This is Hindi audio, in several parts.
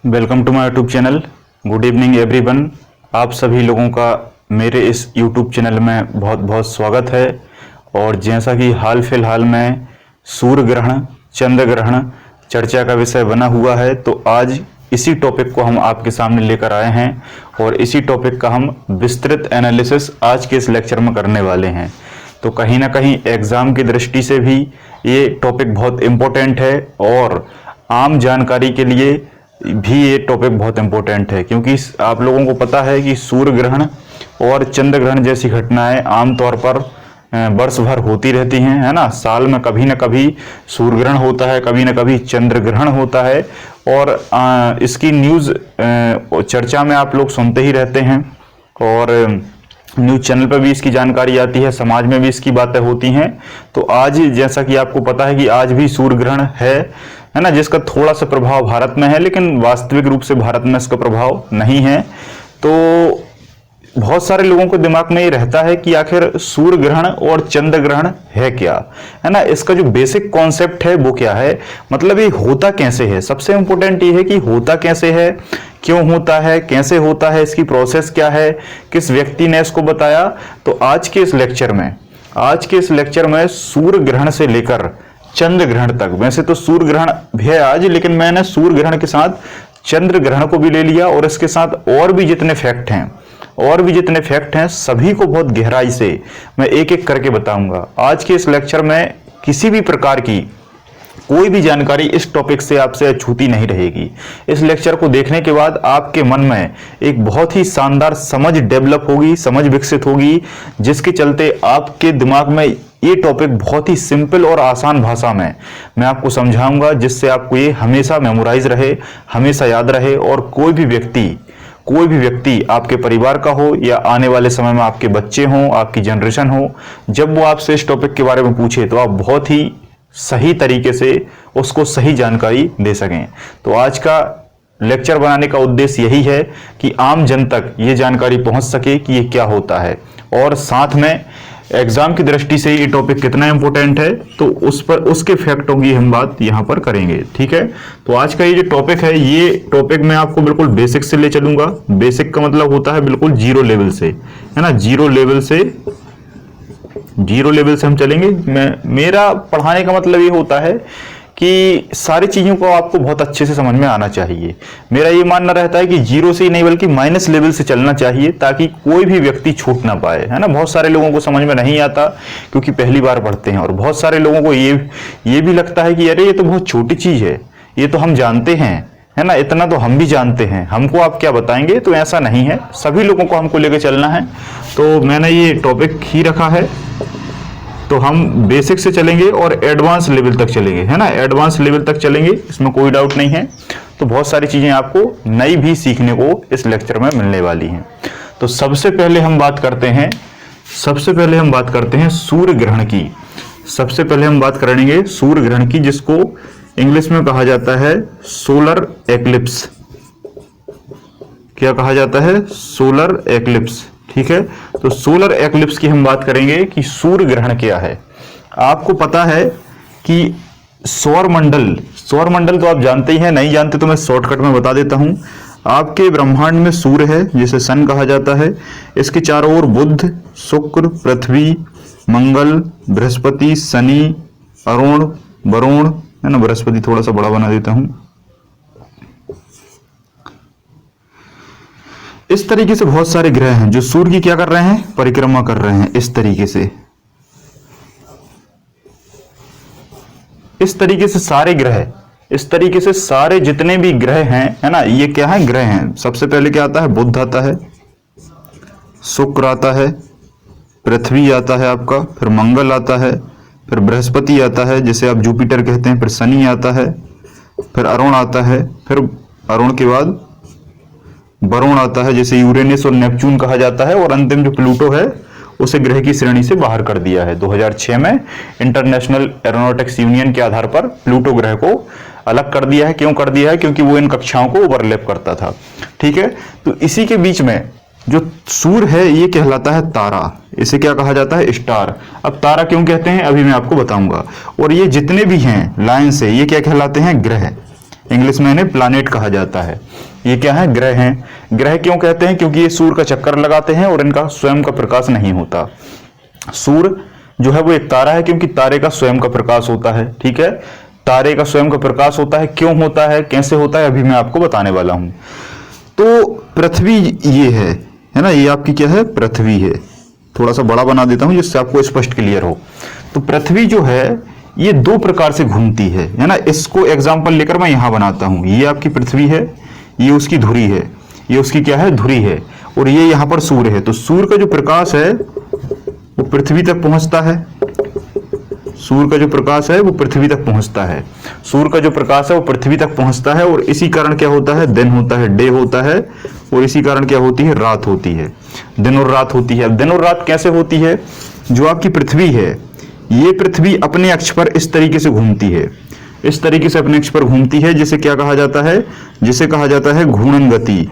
Welcome to my YouTube channel. Good evening everyone. आप सभी लोगों का मेरे इस यूट्यूब चैनल में बहुत बहुत स्वागत है। और जैसा कि हाल फिलहाल में सूर्य ग्रहण, चंद्र ग्रहण चर्चा का विषय बना हुआ है, तो आज इसी टॉपिक को हम आपके सामने लेकर आए हैं और इसी टॉपिक का हम विस्तृत एनालिसिस आज के इस लेक्चर में करने वाले हैं। तो कहीं ना कहीं एग्जाम की दृष्टि से भी ये टॉपिक बहुत इम्पोर्टेंट है और आम जानकारी के लिए भी ये टॉपिक बहुत इम्पोर्टेंट है, क्योंकि आप लोगों को पता है कि सूर्य ग्रहण और चंद्र ग्रहण जैसी घटनाएं आमतौर पर वर्ष भर होती रहती हैं, है ना। साल में कभी न कभी सूर्य ग्रहण होता है, कभी न कभी चंद्र ग्रहण होता है और इसकी न्यूज़ चर्चा में आप लोग सुनते ही रहते हैं और न्यूज़ चैनल पर भी इसकी जानकारी आती है, समाज में भी इसकी बातें होती हैं। तो आज जैसा कि आपको पता है कि आज भी सूर्य ग्रहण है ना, जिसका थोड़ा सा प्रभाव भारत में है, लेकिन वास्तविक रूप से भारत में इसका प्रभाव नहीं है। तो बहुत सारे लोगों को दिमाग में ये रहता है कि आखिर सूर्य ग्रहण और चंद्र ग्रहण है क्या, है ना। इसका जो बेसिक कॉन्सेप्ट है वो क्या है, मतलब ये होता कैसे है। सबसे इंपॉर्टेंट ये है कि होता कैसे है, क्यों होता है, कैसे होता है, इसकी प्रोसेस क्या है, किस व्यक्ति ने इसको बताया। तो आज के इस लेक्चर में सूर्य ग्रहण से लेकर चंद्र ग्रहण तक, वैसे तो सूर्य ग्रहण है आज, लेकिन मैंने सूर्य ग्रहण के साथ चंद्र ग्रहण को भी ले लिया और इसके साथ और भी जितने फैक्ट हैं सभी को बहुत गहराई से मैं एक एक करके बताऊंगा। आज के इस लेक्चर में किसी भी प्रकार की कोई भी जानकारी इस टॉपिक से आपसे अछूती नहीं रहेगी। इस लेक्चर को देखने के बाद आपके मन में एक बहुत ही शानदार समझ डेवलप होगी, समझ विकसित होगी, जिसके चलते आपके दिमाग में ये टॉपिक बहुत ही सिंपल और आसान भाषा में मैं आपको समझाऊंगा, जिससे आपको ये हमेशा मेमोराइज रहे, हमेशा याद रहे और कोई भी व्यक्ति आपके परिवार का हो या आने वाले समय में आपके बच्चे हों, आपकी जनरेशन हो, जब वो आपसे इस टॉपिक के बारे में पूछे तो आप बहुत ही सही तरीके से उसको सही जानकारी दे सकें। तो आज का लेक्चर बनाने का उद्देश्य यही है कि आम जन तक ये जानकारी पहुंच सके कि ये क्या होता है और साथ में एग्जाम की दृष्टि से ये टॉपिक कितना इंपॉर्टेंट है, तो उसके फैक्टों की हम बात यहाँ पर करेंगे। ठीक है, तो आज का ये जो टॉपिक है, ये टॉपिक मैं आपको बिल्कुल बेसिक से ले चलूंगा। बेसिक का मतलब होता है बिल्कुल जीरो लेवल से, है ना। जीरो लेवल से हम चलेंगे। मेरा पढ़ाने का मतलब ये होता है कि सारी चीजों को आपको बहुत अच्छे से समझ में आना चाहिए। मेरा ये मानना रहता है कि जीरो से ही नहीं बल्कि माइनस लेवल से चलना चाहिए, ताकि कोई भी व्यक्ति छूट ना पाए, है ना। बहुत सारे लोगों को समझ में नहीं आता क्योंकि पहली बार पढ़ते हैं और बहुत सारे लोगों को ये भी लगता है कि अरे ये तो बहुत छोटी चीज है, ये तो हम जानते हैं, है ना, इतना तो हम भी जानते हैं, हमको आप क्या बताएंगे। तो ऐसा नहीं है, सभी लोगों को हमको लेकर चलना है। तो मैंने ये टॉपिक ही रखा है। तो हम बेसिक से चलेंगे और एडवांस लेवल तक चलेंगे, है ना। एडवांस लेवल तक चलेंगे, इसमें कोई डाउट नहीं है। तो बहुत सारी चीजें आपको नई भी सीखने को इस लेक्चर में मिलने वाली हैं। तो सबसे पहले हम बात करते हैं सूर्य ग्रहण की। सबसे पहले हम बात करेंगे सूर्य ग्रहण की, जिसको इंग्लिश में कहा जाता है सोलर एक्लिप्स। क्या कहा जाता है? Solar eclipse. ठीक है, तो सोलर एक्लिप्स की हम बात करेंगे कि सूर्य ग्रहण क्या है। आपको पता है कि सौर मंडल तो आप जानते ही हैं, नहीं जानते तो मैं शॉर्टकट में बता देता हूं। आपके ब्रह्मांड में सूर्य है, जिसे सन कहा जाता है। इसके चारों ओर बुध, शुक्र, पृथ्वी, मंगल, बृहस्पति, शनि, अरुण, वरुण, है ना। बृहस्पति थोड़ा सा बड़ा बना देता हूं। इस तरीके से बहुत सारे ग्रह हैं जो सूर्य की क्या कर रहे हैं? परिक्रमा कर रहे हैं। इस तरीके से सारे ग्रह, इस तरीके से सारे जितने भी ग्रह हैं, है ना, ये क्या है? ग्रह हैं। सबसे पहले क्या आता है? बुध आता है, शुक्र आता है, पृथ्वी आता है आपका, फिर मंगल आता है, फिर बृहस्पति आता है जिसे आप जुपिटर कहते हैं, फिर शनि आता है, फिर अरुण आता है, फिर अरुण के बाद वरुण आता है जिसे यूरेनस और नेपच्यून कहा जाता है, और अंतिम जो प्लूटो है उसे ग्रह की श्रेणी से बाहर कर दिया है। 2006 में इंटरनेशनल एरोनॉटिक्स यूनियन के आधार पर प्लूटो ग्रह को अलग कर दिया है। क्यों कर दिया है? क्योंकि वो इन कक्षाओं को ओवरलैप करता था। ठीक है, तो इसी के बीच में जो सूर्य है ये कहलाता है तारा। इसे क्या कहा जाता है? स्टार। अब तारा क्यों कहते हैं अभी मैं आपको बताऊंगा। और ये जितने भी हैं लाइन से, ये क्या कहलाते हैं? ग्रह। इंग्लिश में इन्हें प्लानेट कहा जाता है। ये क्या है? ग्रह हैं। ग्रह क्यों कहते हैं? क्योंकि ये सूर्य का चक्कर लगाते हैं और इनका स्वयं का प्रकाश नहीं होता। सूर्य जो है वो एक तारा है, क्योंकि तारे का स्वयं का प्रकाश होता है। ठीक है, तारे का स्वयं का प्रकाश होता है। क्यों होता है, कैसे होता है, अभी मैं आपको बताने वाला हूं। तो पृथ्वी ये है ना, ये आपकी क्या है? पृथ्वी है। थोड़ा सा बड़ा बना देता हूं जिससे आपको स्पष्ट क्लियर हो। तो पृथ्वी जो है ये दो प्रकार से घूमती है ना। इसको एग्जाम्पल लेकर मैं यहां बनाता हूं। ये आपकी पृथ्वी है, ये उसकी धुरी है, ये उसकी क्या है? धुरी है, और ये यहां पर सूर्य है। तो सूर्य का जो प्रकाश है वो पृथ्वी तक पहुंचता है। सूर्य का जो प्रकाश है वो पृथ्वी तक पहुंचता है। सूर्य का जो प्रकाश है वो पृथ्वी तक पहुंचता है, और इसी कारण क्या होता है? दिन होता है, डे होता है, और इसी कारण क्या होती है? रात होती है। दिन और रात होती है। अब दिन और रात कैसे होती है? जो आपकी पृथ्वी है, ये पृथ्वी अपने अक्ष पर इस तरीके से घूमती है, इस तरीके से अपने अक्ष पर घूमती है, जिसे क्या कहा जाता है? जिसे कहा जाता है घूर्णन गति।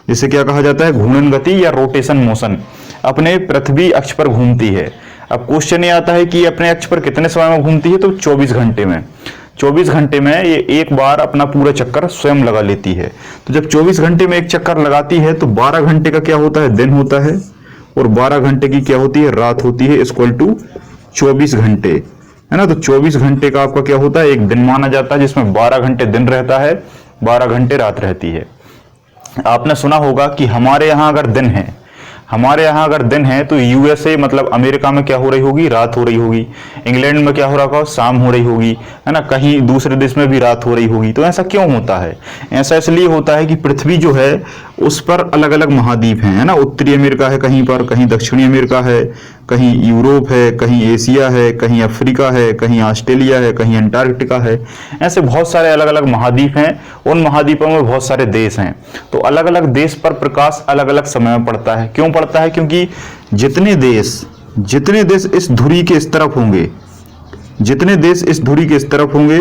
जिसे क्या कहा जाता है? घूर्णन गति या रोटेशन मोशन। अपने पृथ्वी अक्ष पर घूमती है। अब क्वेश्चन ये आता है कि ये अपने अक्ष पर कितने समय में घूमती है? तो 24 घंटे में। 24 घंटे में ये एक बार अपना पूरा चक्कर स्वयं लगा लेती है। तो जब 24 घंटे में एक चक्कर लगाती है तो 12 घंटे का क्या होता है? दिन होता है, और 12 घंटे की क्या होती है? रात होती है, इक्वल टू 24 घंटे, है ना। तो 24 घंटे का आपका क्या होता है? एक दिन माना जाता है, जिसमें 12 घंटे दिन रहता है, 12 घंटे रात रहती है। आपने सुना होगा कि हमारे यहाँ अगर दिन है, हमारे यहाँ अगर दिन है तो यूएसए मतलब अमेरिका में क्या हो रही होगी? रात हो रही होगी। इंग्लैंड में क्या हो रहा होगा? शाम हो रही होगी, है ना। कहीं दूसरे देश में भी रात हो रही होगी। तो ऐसा क्यों होता है? ऐसा इसलिए होता है कि पृथ्वी जो है उस पर अलग अलग महाद्वीप हैं, है ना। उत्तरी अमेरिका है कहीं पर, कहीं दक्षिणी अमेरिका है, कहीं यूरोप है, कहीं एशिया है, कहीं अफ्रीका है, कहीं ऑस्ट्रेलिया है, कहीं अंटार्कटिका है। ऐसे बहुत सारे अलग अलग महाद्वीप हैं। उन महाद्वीपों में बहुत सारे देश हैं। तो अलग अलग देश पर प्रकाश अलग अलग समय में पड़ता है। क्यों पड़ता है? क्योंकि जितने देश इस धुरी के इस तरफ होंगे, जितने देश इस धुरी के इस तरफ होंगे,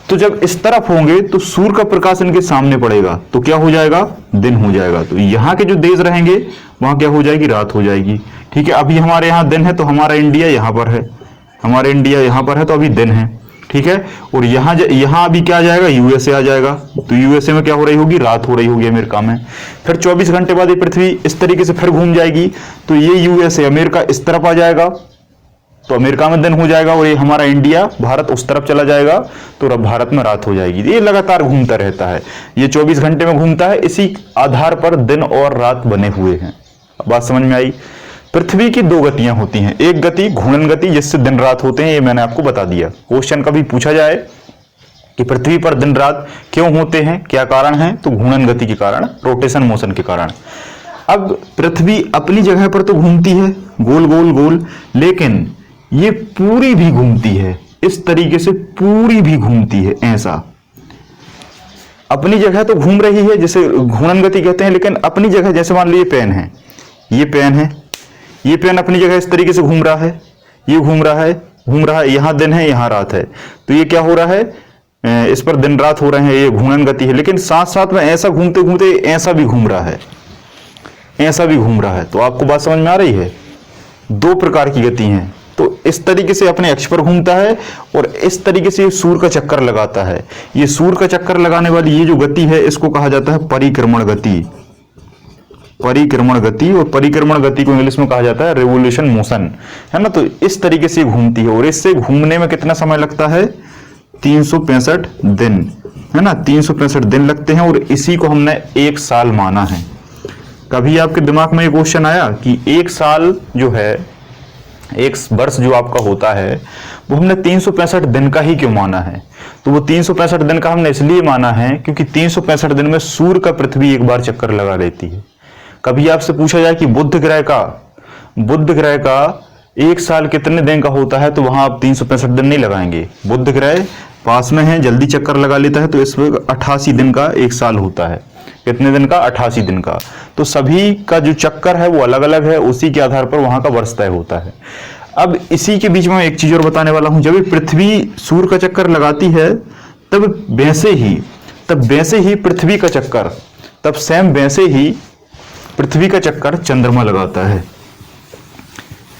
तो जब इस तरफ होंगे तो सूर्य का प्रकाश इनके सामने पड़ेगा, तो क्या हो जाएगा? दिन हो जाएगा। तो यहाँ के जो देश रहेंगे वहां क्या हो जाएगी? रात हो जाएगी। ठीक है, अभी हमारे यहाँ दिन है तो हमारा इंडिया यहाँ पर है, हमारा इंडिया यहाँ पर है, तो अभी दिन है। ठीक है, और यहाँ अभी क्या आ जाएगा? यूएसए आ जाएगा। तो यूएसए में क्या हो रही होगी? रात हो रही होगी अमेरिका में। फिर 24 घंटे बाद ये पृथ्वी इस तरीके से फिर घूम जाएगी, तो ये यूएसए अमेरिका इस तरफ आ जाएगा, तो अमेरिका में दिन हो जाएगा, और ये हमारा इंडिया भारत उस तरफ चला जाएगा, तो भारत में रात हो जाएगी। ये लगातार घूमता रहता है, ये 24 घंटे में घूमता है। इसी आधार पर दिन और रात बने हुए हैं। बात समझ में आई? पृथ्वी की दो गतियां होती हैं। एक गति घूर्णन गति, जिससे दिन रात होते हैं, ये मैंने आपको बता दिया। क्वेश्चन कभी पूछा जाए कि पृथ्वी पर दिन रात क्यों होते हैं, क्या कारण है, तो घूर्णन गति के कारण, रोटेशन मोशन के कारण। अब पृथ्वी अपनी जगह पर तो घूमती है गोल गोल गोल, लेकिन ये पूरी भी घूमती है, इस तरीके से पूरी भी घूमती है। ऐसा अपनी जगह तो घूम रही है, जिसे घूर्णन गति कहते हैं, लेकिन अपनी जगह, जैसे मान लीजिए पेन है, ये पेन है, ये पेन अपनी जगह इस तरीके से घूम रहा है, ये घूम रहा है, यहां दिन है, यहां रात है, तो ये क्या हो रहा है? इस पर दिन रात हो रहे हैं, ये घूर्णन गति है। लेकिन साथ साथ में ऐसा घूमते घूमते ऐसा भी घूम रहा है, ऐसा भी घूम रहा है। तो आपको बात समझ में आ रही है? दो प्रकार की गति हैं। तो इस तरीके से अपने अक्ष पर घूमता है, और इस तरीके से सूर्य का चक्कर लगाता है। ये सूर्य का चक्कर लगाने वाली ये जो गति है, इसको कहा जाता है परिक्रमण गति। परिक्रमण गति, और परिक्रमण गति को इंग्लिश में कहा जाता है रेवोल्यूशन मोशन, है ना। तो इस तरीके से घूमती है, और इससे घूमने में कितना समय लगता है? 365 दिन, है ना। 365 दिन लगते हैं, और इसी को हमने एक साल माना है। कभी आपके दिमाग में ये क्वेश्चन आया कि एक साल जो है, एक वर्ष जो आपका होता है, वो हमने 365 दिन का ही क्यों माना है? तो वो 365 दिन का हमने इसलिए माना है क्योंकि 365 दिन में सूर्य का पृथ्वी एक बार चक्कर लगा लेती है। कभी आपसे पूछा जाए कि बुध ग्रह का एक साल कितने दिन का होता है, तो वहां आप 365 दिन नहीं लगाएंगे। बुध ग्रह पास में है, जल्दी चक्कर लगा लेता है, तो इसमें 88 दिन का एक साल होता है। कितने दिन का? 88 दिन का। तो सभी का जो चक्कर है वो अलग अलग है, उसी के आधार पर वहां का वर्ष तय होता है। अब इसी के बीच में एक चीज और बताने वाला हूं। जब पृथ्वी सूर्य का चक्कर लगाती है, तब वैसे ही पृथ्वी का चक्कर, तब सेम वैसे ही पृथ्वी का चक्कर चंद्रमा लगाता है।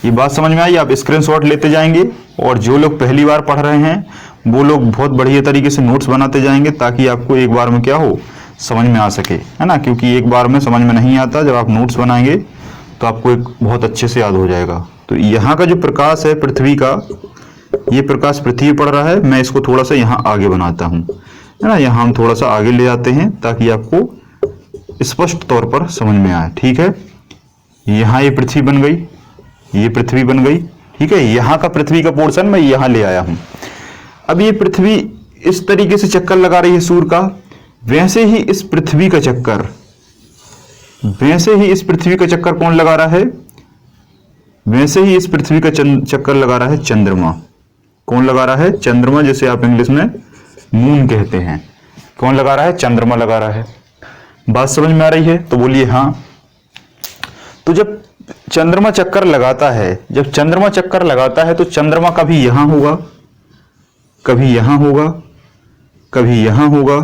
ये बात समझ में आई? आप स्क्रीनशॉट लेते जाएंगे, और जो लोग पहली बार पढ़ रहे हैं वो लोग बहुत बढ़िया तरीके से नोट्स बनाते जाएंगे ताकि आपको एक बार में क्या हो, समझ में आ सके, है ना। क्योंकि एक बार में समझ में नहीं आता, जब आप नोट्स बनाएंगे तो आपको एक बहुत अच्छे से याद हो जाएगा। तो यहाँ का जो प्रकाश है पृथ्वी का, ये प्रकाश पृथ्वी पड़ रहा है, मैं इसको थोड़ा सा यहाँ आगे बनाता हूँ, है ना। यहाँ हम थोड़ा सा आगे ले जाते हैं ताकि आपको स्पष्ट तौर पर समझ में आए, ठीक है। यहाँ ये पृथ्वी बन गई, ये पृथ्वी बन गई, ठीक है। यहाँ का पृथ्वी का पोर्शन मैं यहाँ ले आया हूँ। अब ये पृथ्वी इस तरीके से चक्कर लगा रही है सूर्य का, वैसे ही इस पृथ्वी का चक्कर, वैसे ही इस पृथ्वी का चक्कर कौन लगा रहा है, वैसे ही इस पृथ्वी का चक्कर लगा रहा है चंद्रमा। कौन लगा रहा है? चंद्रमा, जैसे आप इंग्लिश में मून कहते हैं। कौन लगा रहा है? चंद्रमा लगा रहा है। बात समझ में आ रही है? तो बोलिए हाँ। तो जब चंद्रमा चक्कर लगाता है, जब चंद्रमा चक्कर लगाता है तो चंद्रमा कभी यहां होगा, कभी यहां होगा, कभी यहां होगा,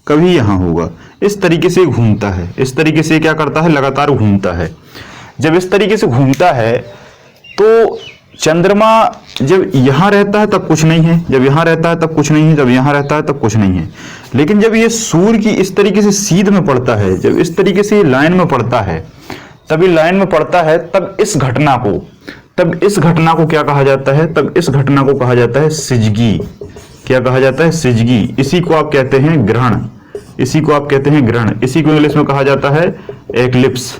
कभी यहां होगा। इस तरीके से घूमता है, इस तरीके से क्या करता है? लगातार घूमता है। जब इस तरीके से घूमता है तो चंद्रमा जब यहां रहता है तब कुछ नहीं है, जब यहां रहता है तब कुछ नहीं है, जब यहां रहता है तब कुछ नहीं है। लेकिन जब ये सूर्य की इस तरीके से सीध में पड़ता है, जब इस तरीके से लाइन में पड़ता है, तभी लाइन में पड़ता है, तब इस घटना को क्या कहा जाता है? तब इस घटना को कहा जाता है सिजगी। क्या कहा जाता है? सिजगी। इसी को आप कहते हैं ग्रहण, इसी को आप कहते हैं ग्रहण। इसी को इंग्लिश में कहा जाता है एक्लिप्स।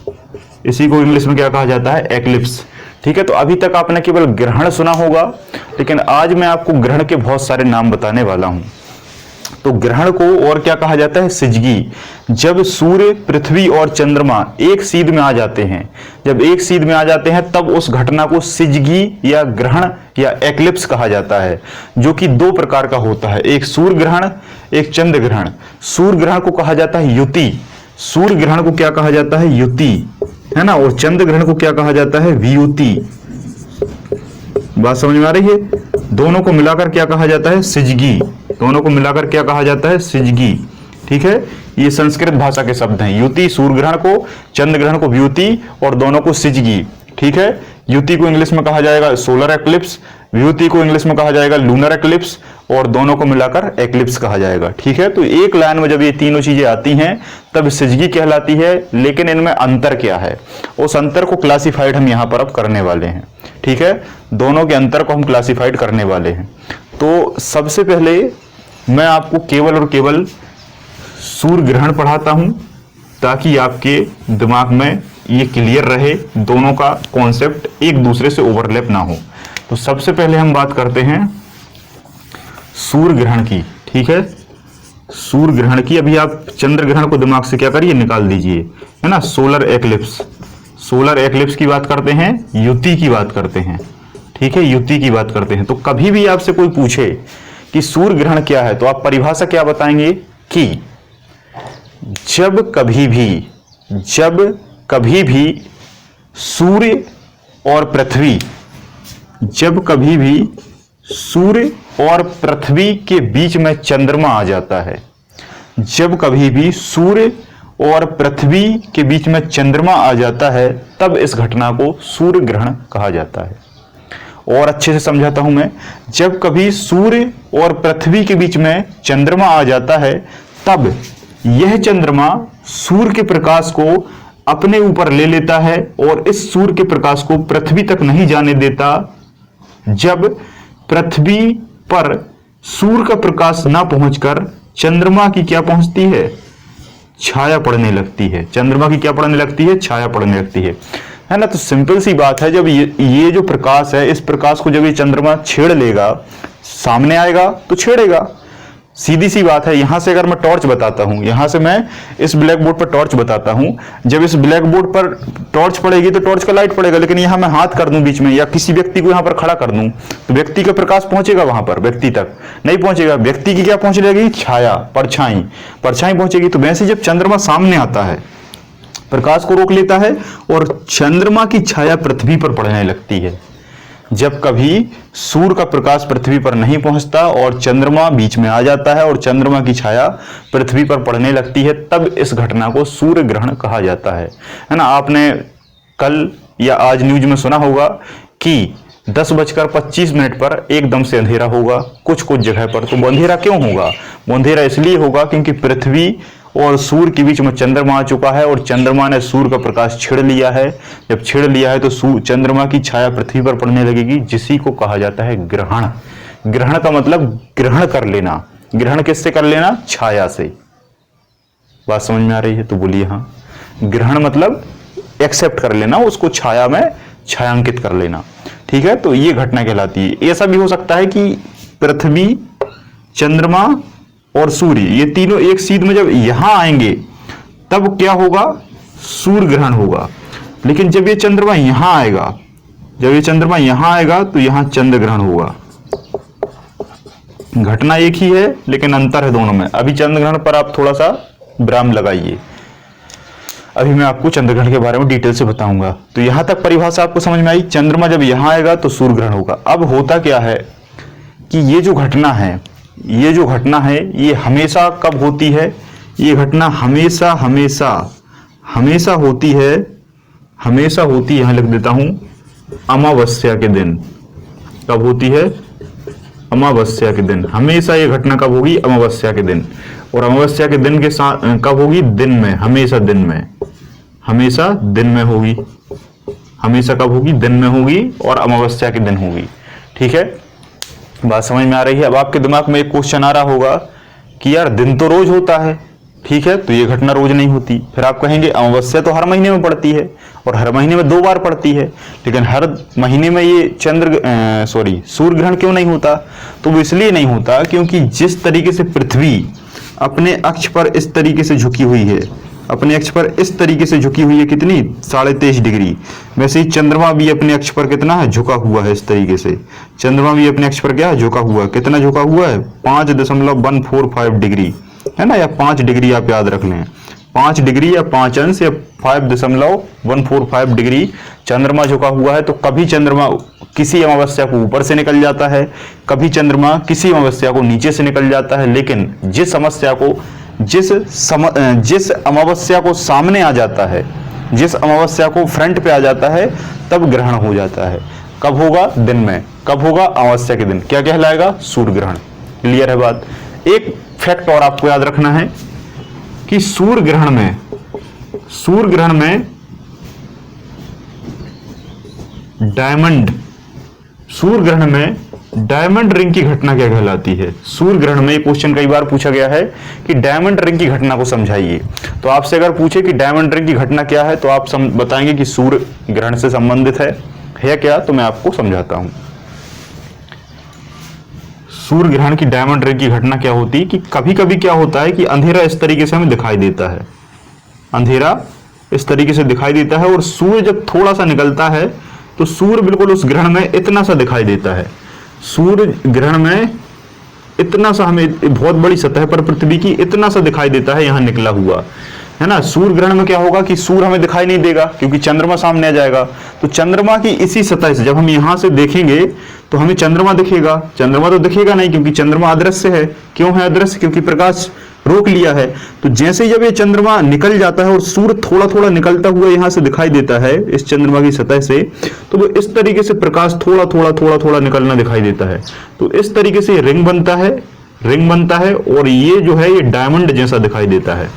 इसी को इंग्लिश में क्या कहा जाता है? एक्लिप्स। ठीक है। तो अभी तक आपने केवल ग्रहण सुना होगा, लेकिन आज मैं आपको ग्रहण के बहुत सारे नाम बताने वाला हूं। तो ग्रहण को और क्या कहा जाता है? सिजगी। जब सूर्य, पृथ्वी और चंद्रमा एक सीध में आ जाते हैं, जब एक सीध में आ जाते हैं तब उस घटना को सिजगी या ग्रहण या एक्लिप्स कहा जाता है, जो कि दो प्रकार का होता है, एक सूर्य ग्रहण, एक चंद्र ग्रहण। सूर्य ग्रहण को कहा जाता है युति, सूर्य ग्रहण को क्या कहा जाता है? युति, है ना। और चंद्र ग्रहण को क्या कहा जाता है? वियुति। बात समझ में आ रही है? दोनों को मिलाकर क्या कहा जाता है? सिजगी। दोनों को मिलाकर क्या कहा जाता है? सिजगी। ठीक है। ये संस्कृत भाषा के शब्द हैं। युति सूर्य ग्रहण को, चंद्र ग्रहण को वियुति और दोनों को सिजगी। ठीक है। युति को इंग्लिश में कहा जाएगा सोलर एक्लिप्स, वियुति को इंग्लिश में कहा जाएगा लूनर एक्लिप्स और दोनों को मिलाकर एक्लिप्स कहा जाएगा। ठीक है। तो एक लाइन में जब ये तीनों चीजें आती हैं तब सिजगी कहलाती है। लेकिन इनमें अंतर क्या है, उस अंतर को क्लासिफाइड हम यहां पर अब करने वाले हैं। ठीक है। दोनों के अंतर को हम क्लासिफाइड करने वाले हैं। तो सबसे पहले मैं आपको केवल और केवल सूर्य ग्रहण पढ़ाता हूं ताकि आपके दिमाग में ये क्लियर रहे, दोनों का कॉन्सेप्ट एक दूसरे से ओवरलैप ना हो। तो सबसे पहले हम बात करते हैं सूर्य ग्रहण की। ठीक है। सूर्य ग्रहण की। अभी आप चंद्र ग्रहण को दिमाग से क्या करिए? निकाल दीजिए, है ना। सोलर एक्लिप्स, सोलर एक्लिप्स की बात करते हैं, युति की बात करते हैं। ठीक है। युति की बात करते हैं। तो कभी भी आपसे कोई पूछे कि सूर्य ग्रहण क्या है तो आप परिभाषा क्या बताएंगे? कि जब कभी भी सूर्य और पृथ्वी, जब कभी भी सूर्य और पृथ्वी के बीच में चंद्रमा आ जाता है, जब कभी भी सूर्य और पृथ्वी के बीच में चंद्रमा आ जाता है तब इस घटना को सूर्य ग्रहण कहा जाता है। और अच्छे से समझाता हूं मैं, जब कभी सूर्य और पृथ्वी के बीच में चंद्रमा आ जाता है तब यह चंद्रमा सूर्य के प्रकाश को अपने ऊपर ले लेता है और इस सूर्य के प्रकाश को पृथ्वी तक नहीं जाने देता। जब पृथ्वी पर सूर्य का प्रकाश ना पहुंचकर चंद्रमा की क्या पहुंचती है? छाया पड़ने लगती है। चंद्रमा की क्या पड़ने लगती है? छाया पड़ने लगती है ना। तो सिंपल सी बात है, जब ये जो प्रकाश है, इस प्रकाश को जब ये चंद्रमा छेड़ लेगा, सामने आएगा तो छेड़ेगा। सीधी सी बात है। यहां से अगर मैं टॉर्च बताता हूं, यहां से मैं इस ब्लैक बोर्ड पर टॉर्च बताता हूं, जब इस ब्लैक बोर्ड पर टॉर्च पड़ेगी तो टॉर्च का लाइट पड़ेगा। लेकिन यहां मैं हाथ कर दूं बीच में या किसी व्यक्ति को यहां पर खड़ा कर दूं तो व्यक्ति का प्रकाश पहुंचेगा वहां पर? व्यक्ति तक नहीं पहुंचेगा। व्यक्ति की क्या पहुंच जाएगी? छाया, परछाई पहुंचेगी। तो वैसे जब चंद्रमा सामने आता है, प्रकाश को रोक लेता है और चंद्रमा की छाया पृथ्वी पर पड़ने लगती है। जब कभी सूर्य का प्रकाश पृथ्वी पर नहीं पहुंचता और चंद्रमा बीच में आ जाता है और चंद्रमा की छाया पृथ्वी पर पड़ने लगती है तब इस घटना को सूर्य ग्रहण कहा जाता है ना। आपने कल या आज न्यूज में सुना होगा कि 10:25 पर एकदम से अंधेरा होगा कुछ कुछ जगह पर। तो वो अंधेरा क्यों होगा? वो अंधेरा इसलिए होगा क्योंकि पृथ्वी और सूर्य के बीच में चंद्रमा आ चुका है और चंद्रमा ने सूर्य का प्रकाश छेड़ लिया है। जब छेड़ लिया है तो चंद्रमा की छाया पृथ्वी पर पड़ने लगेगी, जिसी को कहा जाता है ग्रहण। ग्रहण का मतलब ग्रहण कर लेना। ग्रहण किससे कर लेना? छाया से। बात समझ में आ रही है? तो बोलिए हाँ। ग्रहण मतलब एक्सेप्ट कर लेना, उसको छाया में छायांकित कर लेना। ठीक है, तो ये घटना कहलाती है। ऐसा भी हो सकता है कि पृथ्वी, चंद्रमा और सूर्य ये तीनों एक सीध में जब यहां आएंगे तब क्या होगा? सूर्य ग्रहण होगा। लेकिन जब ये चंद्रमा यहां आएगा, जब ये चंद्रमा यहां आएगा तो यहां चंद्र ग्रहण होगा। घटना एक ही है लेकिन अंतर है दोनों में। अभी चंद्र ग्रहण पर आप थोड़ा सा विराम लगाइए, अभी मैं आपको चंद्र ग्रहण के बारे में डिटेल से बताऊंगा। तो यहां तक परिभाषा आपको समझ में आई। चंद्रमा जब यहां आएगा तो सूर्य ग्रहण होगा। अब होता क्या है कि ये जो घटना है, ये जो घटना है ये हमेशा कब होती है? ये घटना हमेशा हमेशा हमेशा होती है, हमेशा होती है, यहां लिख देता हूं, अमावस्या के दिन। कब होती है? अमावस्या के दिन। हमेशा ये घटना कब होगी? अमावस्या के दिन। और अमावस्या के दिन के साथ कब होगी? दिन में। हमेशा दिन में, हमेशा दिन में होगी। हमेशा कब होगी? दिन में होगी और अमावस्या के दिन होगी। ठीक है, बात समझ में आ रही है? अब आपके दिमाग में एक क्वेश्चन आ रहा होगा कि यार दिन तो रोज होता है, ठीक है, तो ये घटना रोज नहीं होती। फिर आप कहेंगे अमावस्या तो हर महीने में पड़ती है और हर महीने में 2 बार पड़ती है, लेकिन हर महीने में ये सूर्य ग्रहण क्यों नहीं होता? तो वो इसलिए नहीं होता क्योंकि जिस तरीके से पृथ्वी अपने अक्ष पर इस तरीके से झुकी हुई है, अपने अक्ष पर इस तरीके से झुकी हुई है, कितनी? 23.5 डिग्री। वैसे ही चंद्रमा भी अपने अक्ष पर कितना है? झुका हुआ है इस तरीके से। चंद्रमा भी अपने अक्ष पर क्या है? झुका हुआ है। कितना झुका हुआ है? 5.145 डिग्री, है ना, या 5 डिग्री आप याद रख लें। 5 डिग्री या 5 अंश या 5.145 डिग्री चंद्रमा झुका हुआ है। तो कभी चंद्रमा किसी अमावस्या को ऊपर से निकल जाता है, कभी चंद्रमा किसी अमावस्या को नीचे से निकल जाता है। लेकिन जिस अमावस्या को सामने आ जाता है, जिस अमावस्या को फ्रंट पे आ जाता है, तब ग्रहण हो जाता है। कब होगा? दिन में। कब होगा? अमावस्या के दिन। क्या कहलाएगा? सूर्य ग्रहण। क्लियर है बात? एक फैक्ट और आपको याद रखना है कि सूर्य ग्रहण में डायमंड रिंग की घटना क्या कहलाती है? सूर्य ग्रहण में क्वेश्चन कई बार पूछा गया है कि डायमंड रिंग की घटना को समझाइए। तो आपसे अगर पूछे कि डायमंड रिंग की घटना क्या है तो आप बताएंगे कि सूर्य ग्रहण से संबंधित है क्या? तो मैं आपको समझाता हूं। सूर्य ग्रहण की डायमंड रिंग की घटना क्या होती है कि कभी कभी क्या होता है कि अंधेरा इस तरीके से हमें दिखाई देता है, अंधेरा इस तरीके से दिखाई देता है और सूर्य जब थोड़ा सा निकलता है तो सूर्य बिल्कुल उस ग्रहण में इतना सा दिखाई देता है। सूर्य ग्रहण में इतना सा, हमें बहुत बड़ी सतह पर पृथ्वी की इतना सा दिखाई देता है, यहां निकला हुआ है ना। सूर्य ग्रहण में क्या होगा कि सूर्य हमें दिखाई नहीं देगा क्योंकि चंद्रमा सामने आ जाएगा। तो चंद्रमा की इसी सतह से जब हम यहां से देखेंगे तो हमें चंद्रमा दिखेगा। चंद्रमा तो दिखेगा नहीं क्योंकि चंद्रमा अदृश्य है। क्यों है अदृश्य? क्योंकि प्रकाश रोक लिया है। तो जैसे ही जब ये चंद्रमा निकल जाता है और सूर्य थोड़ा थोड़ा निकलता हुआ यहां से दिखाई देता है इस चंद्रमा की सतह से, तो वो इस तरीके से प्रकाश थोड़ा थोड़ा निकलना दिखाई देता है। तो इस तरीके से रिंग बनता है और ये जो है ये डायमंड जैसा दिखाई देता है।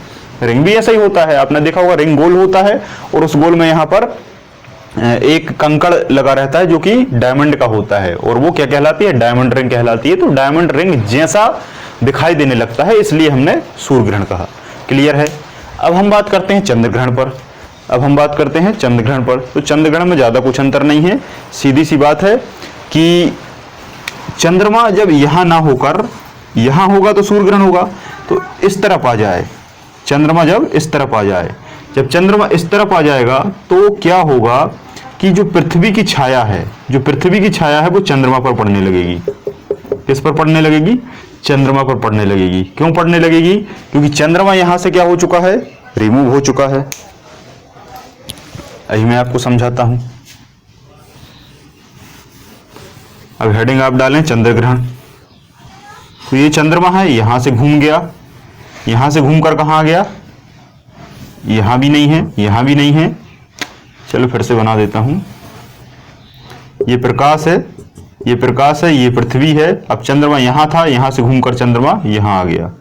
रिंग भी ऐसा ही होता है, आपने देखा होगा, रिंग गोल होता है और उस गोल में यहां पर एक कंकड़ लगा रहता है जो कि डायमंड का होता है और वो क्या कहलाती है? डायमंड रिंग कहलाती है। तो डायमंड रिंग जैसा दिखाई देने लगता है, इसलिए हमने सूर्य ग्रहण कहा। क्लियर है? अब हम बात करते हैं चंद्र ग्रहण पर। तो चंद्र ग्रहण में ज्यादा कुछ अंतर नहीं है, सीधी सी बात है कि चंद्रमा जब यहां ना होकर यहां होगा तो सूर्य ग्रहण होगा। तो इस तरफ आ जाए चंद्रमा, जब इस तरफ आ जाए, जब चंद्रमा इस तरफ आ जाएगा तो क्या होगा कि जो पृथ्वी की छाया है वो चंद्रमा पर पड़ने लगेगी। किस पर पड़ने लगेगी? चंद्रमा पर पड़ने लगेगी। क्यों पड़ने लगेगी? क्योंकि चंद्रमा यहां से क्या हो चुका है? रिमूव हो चुका है। अभी मैं आपको समझाता हूं। अब हेडिंग आप डालें चंद्र ग्रहण। तो ये चंद्रमा है, यहां से घूम गया, यहां से घूमकर कहां आ गया? यहां भी नहीं है, यहां भी नहीं है। चलो फिर से बना देता हूं। ये प्रकाश है, ये प्रकाश है, ये पृथ्वी है। अब चंद्रमा यहां था, यहां से घूमकर चंद्रमा यहां आ गया,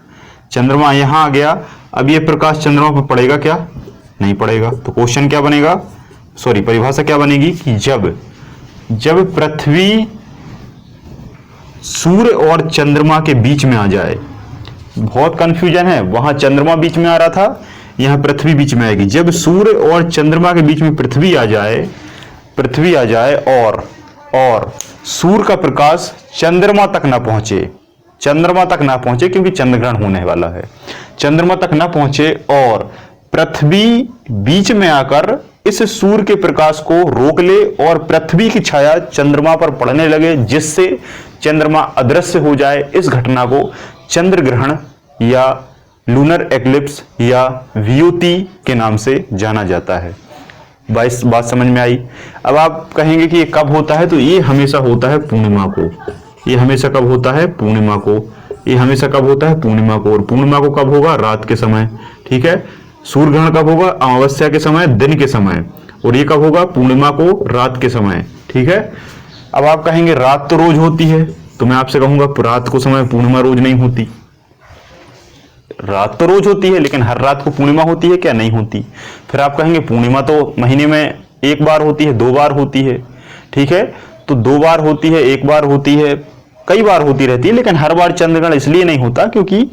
चंद्रमा यहां आ गया। अब ये प्रकाश चंद्रमा पर पड़ेगा क्या? नहीं पड़ेगा। तो क्वेश्चन क्या बनेगा, सॉरी परिभाषा क्या बनेगी कि जब पृथ्वी सूर्य और चंद्रमा के बीच में आ जाए, बहुत कंफ्यूजन है, वहां चंद्रमा बीच में आ रहा था, यहां पृथ्वी बीच में आएगी। जब सूर्य और चंद्रमा के बीच में पृथ्वी आ जाए और सूर्य का प्रकाश चंद्रमा तक ना पहुंचे, चंद्रमा तक ना पहुंचे क्योंकि चंद्रग्रहण होने वाला है, चंद्रमा तक ना पहुंचे और पृथ्वी बीच में आकर इस सूर्य के प्रकाश को रोक ले और पृथ्वी की छाया चंद्रमा पर पड़ने लगे, जिससे चंद्रमा अदृश्य हो जाए। इस घटना को चंद्र ग्रहण या लूनर एक्लिप्स या वियोती के नाम से जाना जाता है। बात समझ में आई? अब आप कहेंगे कि ये कब होता है, तो ये हमेशा होता है पूर्णिमा को। ये हमेशा कब होता है? पूर्णिमा को। ये हमेशा कब होता है? पूर्णिमा को। और पूर्णिमा को कब होगा? रात के समय। ठीक है। सूर्य ग्रहण कब होगा? अमावस्या के समय, दिन के समय। और ये कब होगा? पूर्णिमा को रात के समय। ठीक है। अब आप कहेंगे रात तो रोज होती है, तो मैं आपसे कहूंगा रात को समय पूर्णिमा रोज नहीं होती। रात तो रोज होती है, लेकिन हर रात को पूर्णिमा होती है क्या? नहीं होती। फिर आप कहेंगे पूर्णिमा तो महीने में एक बार होती है, 2 बार होती है। ठीक है। तो 2 बार होती है, 1 बार होती है, कई बार होती रहती है, लेकिन हर बार चंद्रग्रहण इसलिए नहीं होता क्योंकि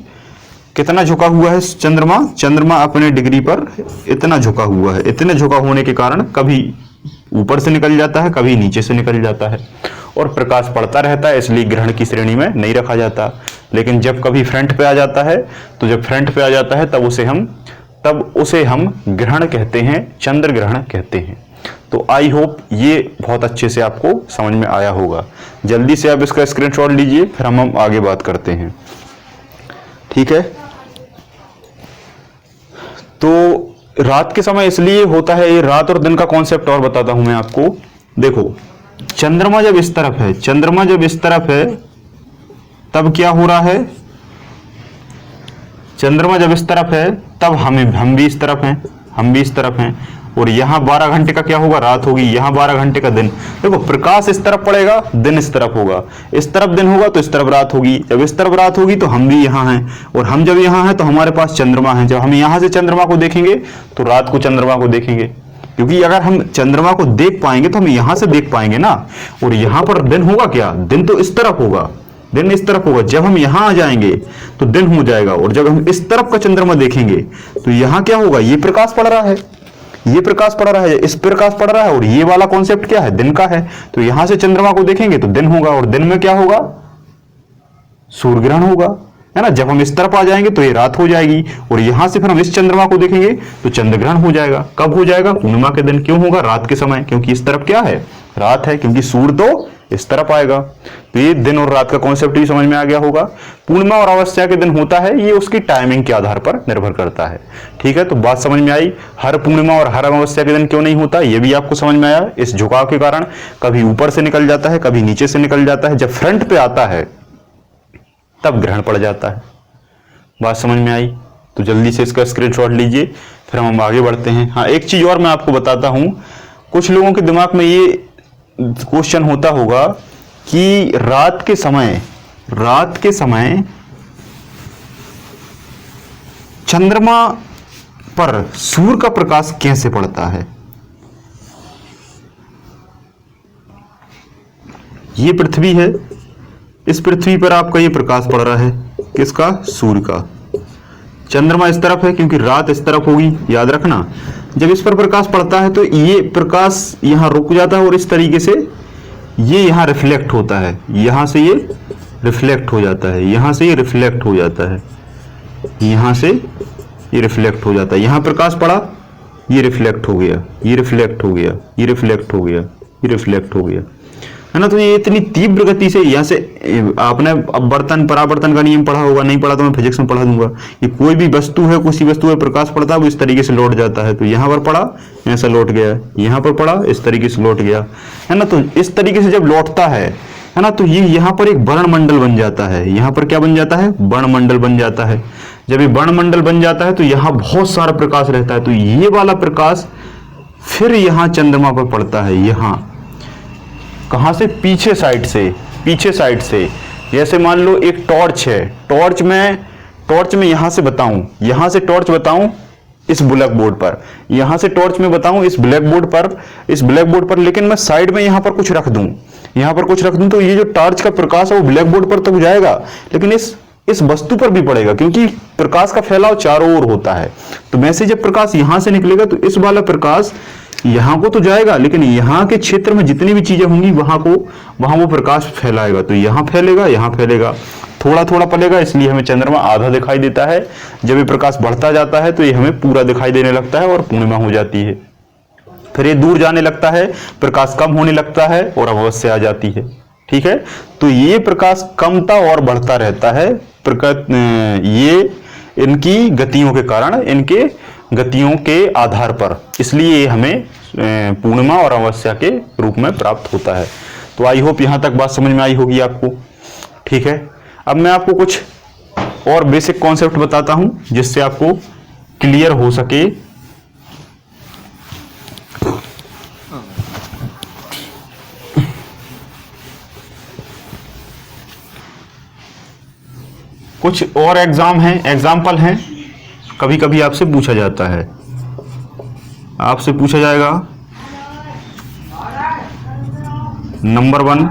कितना झुका हुआ है चंद्रमा, चंद्रमा अपने डिग्री पर इतना झुका हुआ है। इतने झुका होने के कारण कभी ऊपर से निकल जाता है, कभी नीचे से निकल जाता है और प्रकाश पड़ता रहता है, इसलिए ग्रहण की श्रेणी में नहीं रखा जाता। लेकिन जब कभी फ्रंट पे आ जाता है, तो जब फ्रंट पे आ जाता है तब उसे हम ग्रहण कहते हैं, चंद्र ग्रहण कहते हैं। तो आई होप ये बहुत अच्छे से आपको समझ में आया होगा। जल्दी से आप इसका स्क्रीनशॉट लीजिए, फिर हम आगे बात करते हैं। ठीक है। तो रात के समय इसलिए होता है, ये रात और दिन का कॉन्सेप्ट और बताता हूं मैं आपको। देखो, चंद्रमा जब इस तरफ है, चंद्रमा जब इस तरफ है तब क्या हो रहा है? चंद्रमा जब इस तरफ है तब हम भी इस तरफ हैं, हम भी इस तरफ हैं। और यहां 12 घंटे का क्या होगा? रात होगी। यहां 12 घंटे का दिन। देखो, प्रकाश इस तरफ पड़ेगा, दिन इस तरफ होगा। इस तरफ दिन होगा तो इस तरफ रात होगी। जब इस तरफ रात होगी तो हम भी यहां हैं, और हम जब यहां हैं तो हमारे पास चंद्रमा है। जब हम यहां से चंद्रमा को देखेंगे तो रात को चंद्रमा को देखेंगे, क्योंकि अगर हम चंद्रमा को देख पाएंगे तो हम यहां से देख पाएंगे ना। और यहां पर दिन होगा क्या? दिन तो इस तरफ होगा, दिन इस तरफ होगा। जब हम यहां आ जाएंगे तो दिन हो जाएगा, और जब हम इस तरफ का चंद्रमा देखेंगे तो यहां क्या होगा? ये प्रकाश पड़ रहा है, ये प्रकाश पड़ रहा है, इस प्रकाश पड़ रहा है, और ये वाला कॉन्सेप्ट क्या है? दिन का है। तो यहां से चंद्रमा को देखेंगे तो दिन होगा, और दिन में क्या होगा? सूर्य ग्रहण होगा, है ना। जब हम इस तरफ आ जाएंगे तो ये रात हो जाएगी, और यहां से फिर हम इस चंद्रमा को देखेंगे तो चंद्र ग्रहण हो जाएगा। कब हो जाएगा? पूर्णिमा के दिन। क्यों होगा? रात के समय, क्योंकि इस तरफ क्या है? रात है, क्योंकि सूर्य तो इस तरफ आएगा। तो ये दिन और रात का कॉन्सेप्ट भी समझ में आ गया होगा। पूर्णिमा और अमावस्या के दिन होता है, ये उसकी टाइमिंग के आधार पर निर्भर करता है। ठीक है। तो बात समझ में आई। हर पूर्णिमा और हर अमावस्या के दिन क्यों नहीं होता, ये भी आपको समझ में आया। इस झुकाव के कारण कभी ऊपर से निकल जाता है, कभी नीचे से निकल जाता है। जब फ्रंट पे आता है तब ग्रहण पड़ जाता है। बात समझ में आई? तो जल्दी से इसका स्क्रीनशॉट लीजिए, फिर हम आगे बढ़ते हैं। हाँ, एक चीज और मैं आपको बताता हूं। कुछ लोगों के दिमाग में ये क्वेश्चन होता होगा कि रात के समय चंद्रमा पर सूर्य का प्रकाश कैसे पड़ता है? ये पृथ्वी है, इस पृथ्वी पर आपका ये प्रकाश पड़ रहा है, किसका? सूर्य का। चंद्रमा इस तरफ है क्योंकि रात इस तरफ होगी, याद रखना। जब इस पर प्रकाश पड़ता है तो ये प्रकाश यहां रुक जाता है, और इस तरीके से ये यहां रिफ्लेक्ट होता है, यहां से ये रिफ्लेक्ट हो जाता है, यहां से ये रिफ्लेक्ट हो जाता है, यहां से ये रिफ्लेक्ट हो जाता है। यहां प्रकाश पड़ा, ये रिफ्लेक्ट हो गया, ये रिफ्लेक्ट हो गया, ये रिफ्लेक्ट हो गया, ये रिफ्लेक्ट हो गया, है ना। तो ये इतनी तीव्र गति से यहाँ से, आपने अब परावर्तन का नियम पढ़ा होगा, नहीं पढ़ा तो मैं फिजिक्स में पढ़ा दूंगा। ये कोई भी वस्तु है, किसी वस्तु में प्रकाश पड़ता है वो इस तरीके से लौट जाता है। तो यहाँ पर पड़ा, ऐसा लौट गया, यहाँ पर पड़ा, इस तरीके से लौट गया, है ना। तो इस तरीके से जब लौटता है ना, तो ये यहाँ पर एक वर्णमंडल बन जाता है। यहाँ पर क्या बन जाता है? वर्णमंडल बन जाता है। जब ये वर्णमंडल बन जाता है तो यहाँ बहुत सारा प्रकाश रहता है। तो ये वाला प्रकाश फिर यहाँ चंद्रमा पर पड़ता है, यहाँ कहां से, पीछे साइड से, पीछे साइड से। जैसे मान लो एक टॉर्च है, टॉर्च में यहां से बताऊं, यहां से टॉर्च बताऊं इस ब्लैक बोर्ड पर, यहां से टॉर्च में बताऊं इस ब्लैक बोर्ड पर, इस ब्लैक बोर्ड पर, लेकिन मैं साइड में यहां पर कुछ रख दूं, यहां पर कुछ रख दूं, तो ये जो टॉर्च का प्रकाश है वो ब्लैक बोर्ड पर तो जाएगा, लेकिन इस वस्तु पर भी पड़ेगा, क्योंकि प्रकाश का फैलाव चारों ओर होता है। तो वैसे जब प्रकाश यहां से निकलेगा तो इस वाला प्रकाश यहां को तो जाएगा, लेकिन यहां के क्षेत्र में जितनी भी चीजें होंगी वहां वो प्रकाश फैलाएगा। तो यहां फैलेगा, यहां फैलेगा, थोड़ा थोड़ा पड़ेगा, इसलिए हमें चंद्रमा आधा दिखाई देता है। जब ये प्रकाश बढ़ता जाता है तो ये हमें पूरा दिखाई देने लगता है और पूर्णिमा हो जाती है। फिर ये दूर जाने लगता है, प्रकाश कम होने लगता है और अमावस्या आ जाती है। ठीक है, तो ये प्रकाश कमता और बढ़ता रहता है, ये इनकी गतियों के कारण, इनके गतियों के आधार पर, इसलिए हमें पूर्णिमा और अमावस्या के रूप में प्राप्त होता है। तो आई होप यहां तक बात समझ में आई होगी आपको। ठीक है, अब मैं आपको कुछ और बेसिक कॉन्सेप्ट बताता हूं जिससे आपको क्लियर हो सके। कुछ और एग्जाम्पल हैं, कभी कभी आपसे पूछा जाता है, आपसे पूछा जाएगा नंबर 1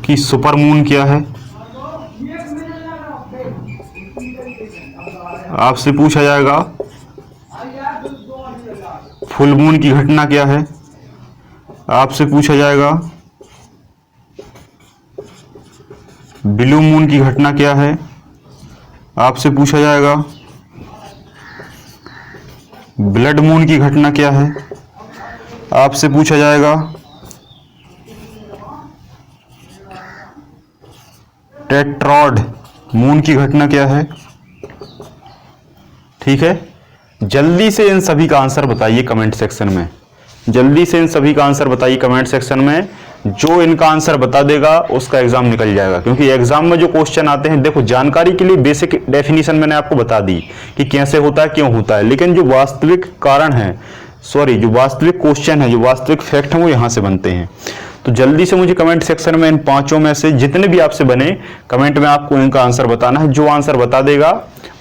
कि सुपर मून क्या है, आपसे पूछा जाएगा फुल मून की घटना क्या है, आपसे पूछा जाएगा ब्लू मून की घटना क्या है, आपसे पूछा जाएगा ब्लड मून की घटना क्या है, आपसे पूछा जाएगा टेट्रॉड मून की घटना क्या है। ठीक है, जल्दी से इन सभी का आंसर बताइए कमेंट सेक्शन में, जल्दी से इन सभी का आंसर बताइए कमेंट सेक्शन में। जो इनका आंसर बता देगा उसका एग्जाम निकल जाएगा, क्योंकि एग्जाम में जो क्वेश्चन आते हैं, देखो जानकारी के लिए बेसिक डेफिनेशन मैंने आपको बता दी कि कैसे होता है, क्यों होता है, लेकिन जो वास्तविक कारण है, जो वास्तविक क्वेश्चन है, जो वास्तविक फैक्ट है, वो यहां से बनते हैं। तो जल्दी से मुझे कमेंट सेक्शन में इन 5 में से जितने भी आपसे बने कमेंट में आपको इनका आंसर बताना है। जो आंसर बता देगा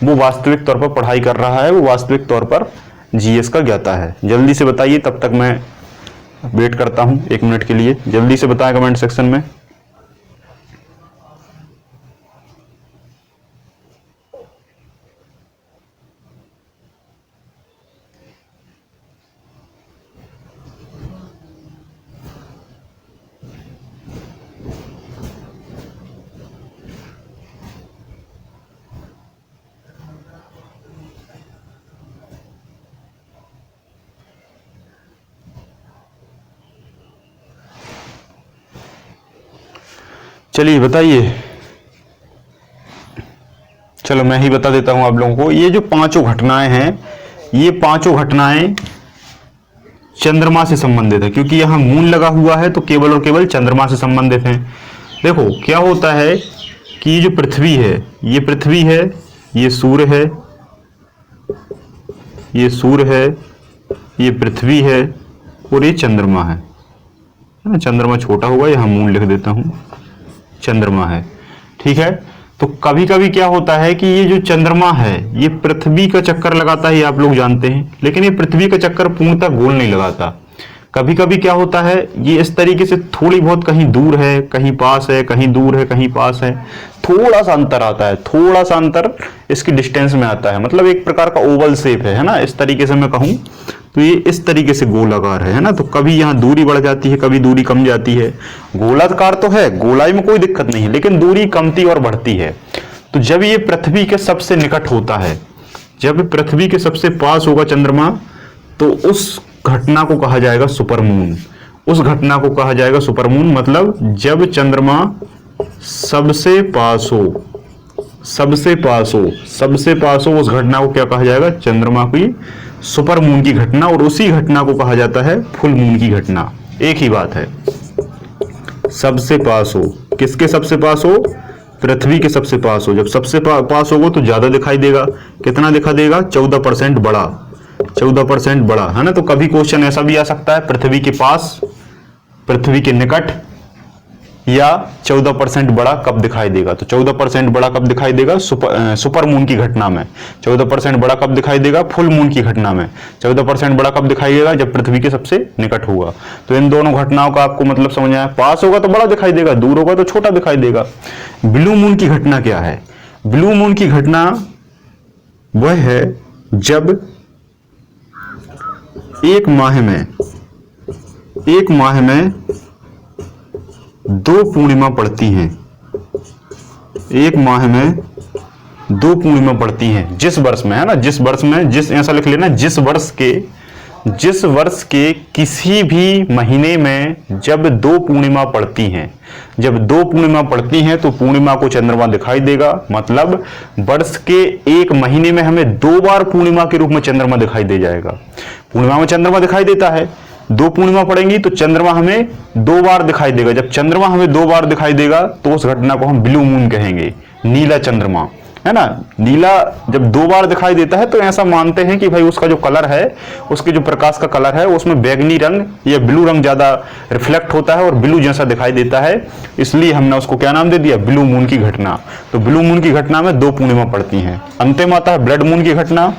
वो वास्तविक तौर पर पढ़ाई कर रहा है, वो वास्तविक तौर पर जीएस का ज्ञाता है। जल्दी से बताइए, तब तक मैं वेट करता हूं 1 मिनट के लिए। जल्दी से बताएं कमेंट सेक्शन में। चलिए बताइए, चलो मैं ही बता देता हूं आप लोगों को। ये जो 5 घटनाएं हैं, ये 5 घटनाएं चंद्रमा से संबंधित है, क्योंकि यहां मून लगा हुआ है तो केवल और केवल चंद्रमा से संबंधित है। देखो क्या होता है कि ये जो पृथ्वी है, ये पृथ्वी है, ये सूर्य है, ये सूर्य है, ये पृथ्वी है और ये चंद्रमा है। चंद्रमा छोटा होगा, यहां मून लिख देता हूं, चंद्रमा है। ठीक है, तो कभी कभी क्या होता है कि ये जो चंद्रमा है ये पृथ्वी का चक्कर लगाता है, ये आप लोग जानते हैं, लेकिन ये पृथ्वी का चक्कर पूर्णतः गोल नहीं लगाता। कभी कभी क्या होता है, ये इस तरीके से थोड़ी बहुत कहीं दूर है, कहीं पास है, कहीं दूर है, कहीं पास है, थोड़ा सा अंतर आता है, थोड़ा सा अंतर इसकी डिस्टेंस में आता है, मतलब एक प्रकार का ओवल शेप है ना, इस तरीके से मैं कहूं तो ये इस तरीके से गोलाकार है ना। तो कभी यहाँ दूरी बढ़ जाती है, कभी दूरी कम जाती है। गोलाकार तो है, गोलाई में कोई दिक्कत नहीं है, लेकिन दूरी कमती और बढ़ती है। तो जब ये पृथ्वी के सबसे निकट होता है, जब पृथ्वी के सबसे पास होगा चंद्रमा, तो उस घटना को कहा जाएगा सुपरमून। उस घटना को कहा जाएगा सुपरमून, मतलब जब चंद्रमा सबसे पास हो, सबसे पास हो, सबसे पास हो, उस घटना को क्या कहा जाएगा, चंद्रमा की सुपर मून की घटना। और उसी घटना को कहा जाता है फुल मून की घटना। एक ही बात है, सबसे पास हो, किसके सबसे पास हो, पृथ्वी के सबसे पास हो। जब सबसे पास होगा तो ज्यादा दिखाई देगा, कितना दिखा देगा, 14% बड़ा, 14% बड़ा, है ना। तो कभी क्वेश्चन ऐसा भी आ सकता है, पृथ्वी के पास पृथ्वी के निकट या 14% बड़ा कब दिखाई देगा? तो 14% बड़ा कब दिखाई देगा? सुपर मून की घटना में। 14% बड़ा कब दिखाई देगा? फुल मून की घटना में। 14% बड़ा कब दिखाई देगा? जब पृथ्वी के सबसे निकट होगा। तो इन दोनों घटनाओं का आपको मतलब समझ आया। पास होगा तो बड़ा दिखाई देगा, दूर होगा तो छोटा दिखाई देगा। ब्लू मून की घटना क्या है? ब्लू मून की घटना वह है जब एक माह में 2 पूर्णिमा पड़ती हैं। एक माह में 2 पूर्णिमा पड़ती हैं जिस वर्ष में, है ना, जिस वर्ष में, जिस ऐसा लिख लेना, जिस वर्ष के किसी भी महीने में जब 2 पूर्णिमा पड़ती हैं। जब 2 पूर्णिमा पड़ती हैं तो पूर्णिमा को चंद्रमा दिखाई देगा। मतलब वर्ष के एक महीने में हमें 2 बार पूर्णिमा के रूप में चंद्रमा दिखाई दे जाएगा। पूर्णिमा में चंद्रमा दिखाई देता है, 2 पूर्णिमा पड़ेंगी तो चंद्रमा हमें 2 बार दिखाई देगा। जब चंद्रमा हमें 2 बार दिखाई देगा तो उस घटना को हम ब्लू मून कहेंगे, नीला चंद्रमा, है ना। नीला जब 2 बार दिखाई देता है तो ऐसा मानते हैं कि भाई उसका जो कलर है, उसके जो प्रकाश का कलर है, उसमें बैगनी रंग या ब्लू रंग ज्यादा रिफ्लेक्ट होता है और ब्लू जैसा दिखाई देता है, इसलिए हमने उसको क्या नाम दे दिया? ब्लू मून की घटना। तो ब्लू मून की घटना में 2 पूर्णिमा पड़ती हैं। अंतिम आता है ब्लड मून की घटना।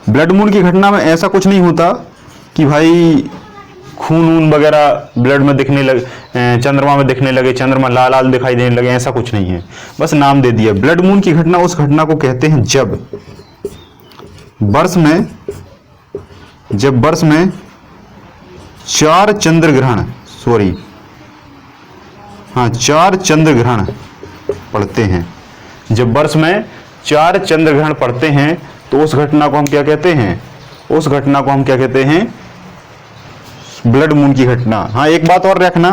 ब्लड मून की घटना में ऐसा कुछ नहीं होता कि भाई खून ऊन वगैरह ब्लड में दिखने लगे, चंद्रमा में दिखने लगे, चंद्रमा लाल लाल दिखाई देने लगे, ऐसा कुछ नहीं है, बस नाम दे दिया। ब्लड मून की घटना उस घटना को कहते हैं जब वर्ष में 4 चंद्र ग्रहण पड़ते हैं। जब वर्ष में 4 चंद्र ग्रहण पड़ते हैं तो उस घटना को हम क्या कहते हैं? उस घटना को हम क्या कहते हैं? ब्लड मून की घटना। हाँ, एक बात और रखना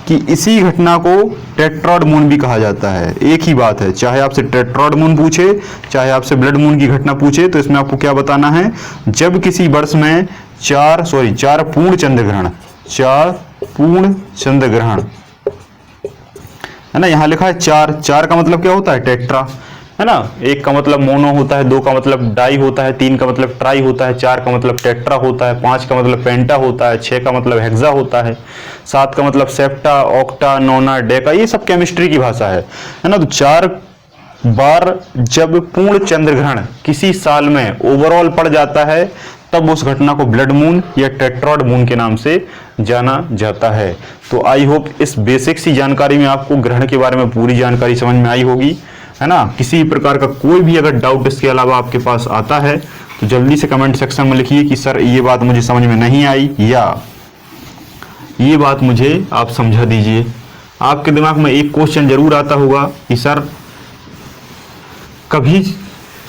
कि इसी घटना को टेट्राड मून भी कहा जाता है। एक ही बात है, चाहे आपसे टेट्राड मून पूछे, चाहे आपसे ब्लड मून की घटना पूछे, तो इसमें आपको क्या बताना है? जब किसी वर्ष में 4 पूर्ण चंद्र ग्रहण, है ना, यहां लिखा है 4 का मतलब क्या होता है? टेट्रा, है ना। 1 का मतलब मोनो होता है, 2 का मतलब डाई होता है, 3 का मतलब ट्राई होता है, 4 का मतलब टेट्रा होता है, 5 का मतलब पेंटा होता है, 6 का मतलब हेक्सा होता है, 7 का मतलब सेप्टा, ऑक्टा, नोना, डेका, ये सब केमिस्ट्री की भाषा है ना। तो 4 बार जब पूर्ण चंद्र ग्रहण किसी साल में ओवरऑल पड़ जाता है तब उस घटना को ब्लड मून या टेट्राड मून के नाम से जाना जाता है। तो आई होप इस बेसिक सी जानकारी में आपको ग्रहण के बारे में पूरी जानकारी समझ में आई होगी, है ना। किसी प्रकार का कोई भी अगर डाउट इसके अलावा आपके पास आता है तो जल्दी से कमेंट सेक्शन में लिखिए कि सर ये बात मुझे समझ में नहीं आई या ये बात मुझे आप समझा दीजिए। आपके दिमाग में एक क्वेश्चन जरूर आता होगा कि सर कभी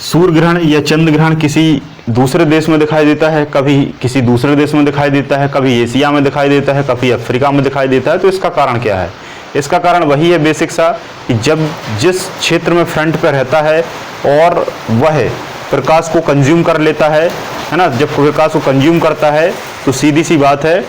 सूर्य ग्रहण या चंद्र ग्रहण किसी दूसरे देश में दिखाई देता है, कभी किसी दूसरे देश में दिखाई देता है, कभी एशिया में दिखाई देता है, कभी अफ्रीका में दिखाई देता है, तो इसका कारण क्या है? इसका कारण वही है बेसिक सा कि जब जिस क्षेत्र में फ्रंट पर रहता है और वह प्रकाश को कंज्यूम कर लेता है ना, जब प्रकाश को कंज्यूम करता है तो सीधी सी बात है,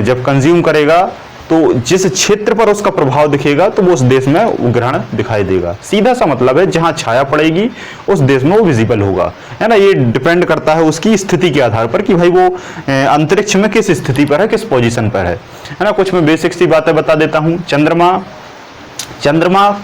जब कंज्यूम करेगा तो जिस क्षेत्र पर उसका प्रभाव दिखेगा तो वो उस देश में वो ग्रहण दिखाई देगा। सीधा सा मतलब है जहां छाया पड़ेगी उस देश में वो विजिबल होगा, है ना। ये डिपेंड करता है उसकी स्थिति के आधार पर कि भाई वो अंतरिक्ष में किस स्थिति पर है, किस पोजीशन पर है ना। कुछ मैं बेसिक सी बातें बता देता हूं। चंद्रमा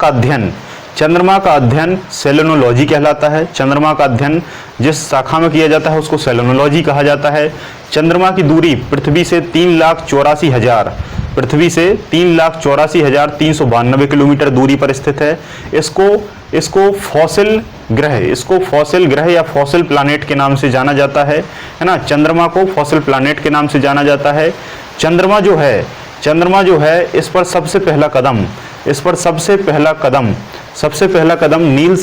का अध्ययन सेलेनोलॉजी कहलाता है। चंद्रमा का अध्ययन जिस शाखा में किया जाता है उसको सेलेनोलॉजी कहा जाता है। चंद्रमा की दूरी पृथ्वी से 3,84,392 किलोमीटर दूरी पर स्थित है। इसको फॉसिल ग्रह या फॉसिल प्लैनेट के नाम से जाना जाता है ना। चंद्रमा को फॉसिल प्लैनेट के नाम से जाना जाता है। चंद्रमा जो है इस पर सबसे पहला कदम नील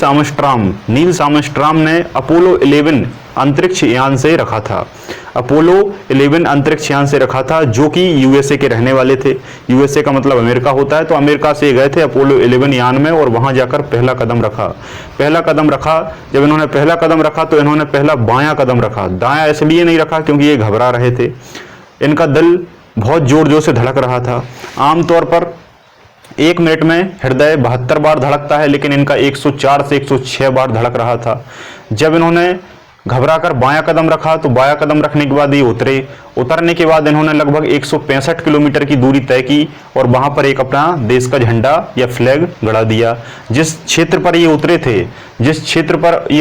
आर्मस्ट्रांग ने अपोलो 11 अंतरिक्ष यान से रखा था। अपोलो 11 अंतरिक्ष यान से रखा था, जो कि यूएसए के रहने वाले थे। यूएसए का मतलब अमेरिका होता है, तो अमेरिका से गए थे अपोलो 11 यान में और वहां जाकर पहला कदम रखा। जब इन्होंने पहला कदम रखा तो इन्होंने पहला बायां कदम रखा। दायां इसलिए नहीं रखा क्योंकि ये घबरा रहे थे। इनका दिल बहुत जोर जोर से धड़क रहा था। आमतौर पर 1 मिनट में हृदय 72 बार धड़कता है, लेकिन इनका 104 से 106 बार धड़क रहा था। जब इन्होंने घबराकर बायां कदम रखा, तो बायां कदम रखने के बाद ये उतरे। उतरने के बाद इन्होंने लगभग 165 किलोमीटर की दूरी तय की और वहां पर एक अपना देश का झंडा या फ्लैग गड़ा दिया। जिस क्षेत्र पर ये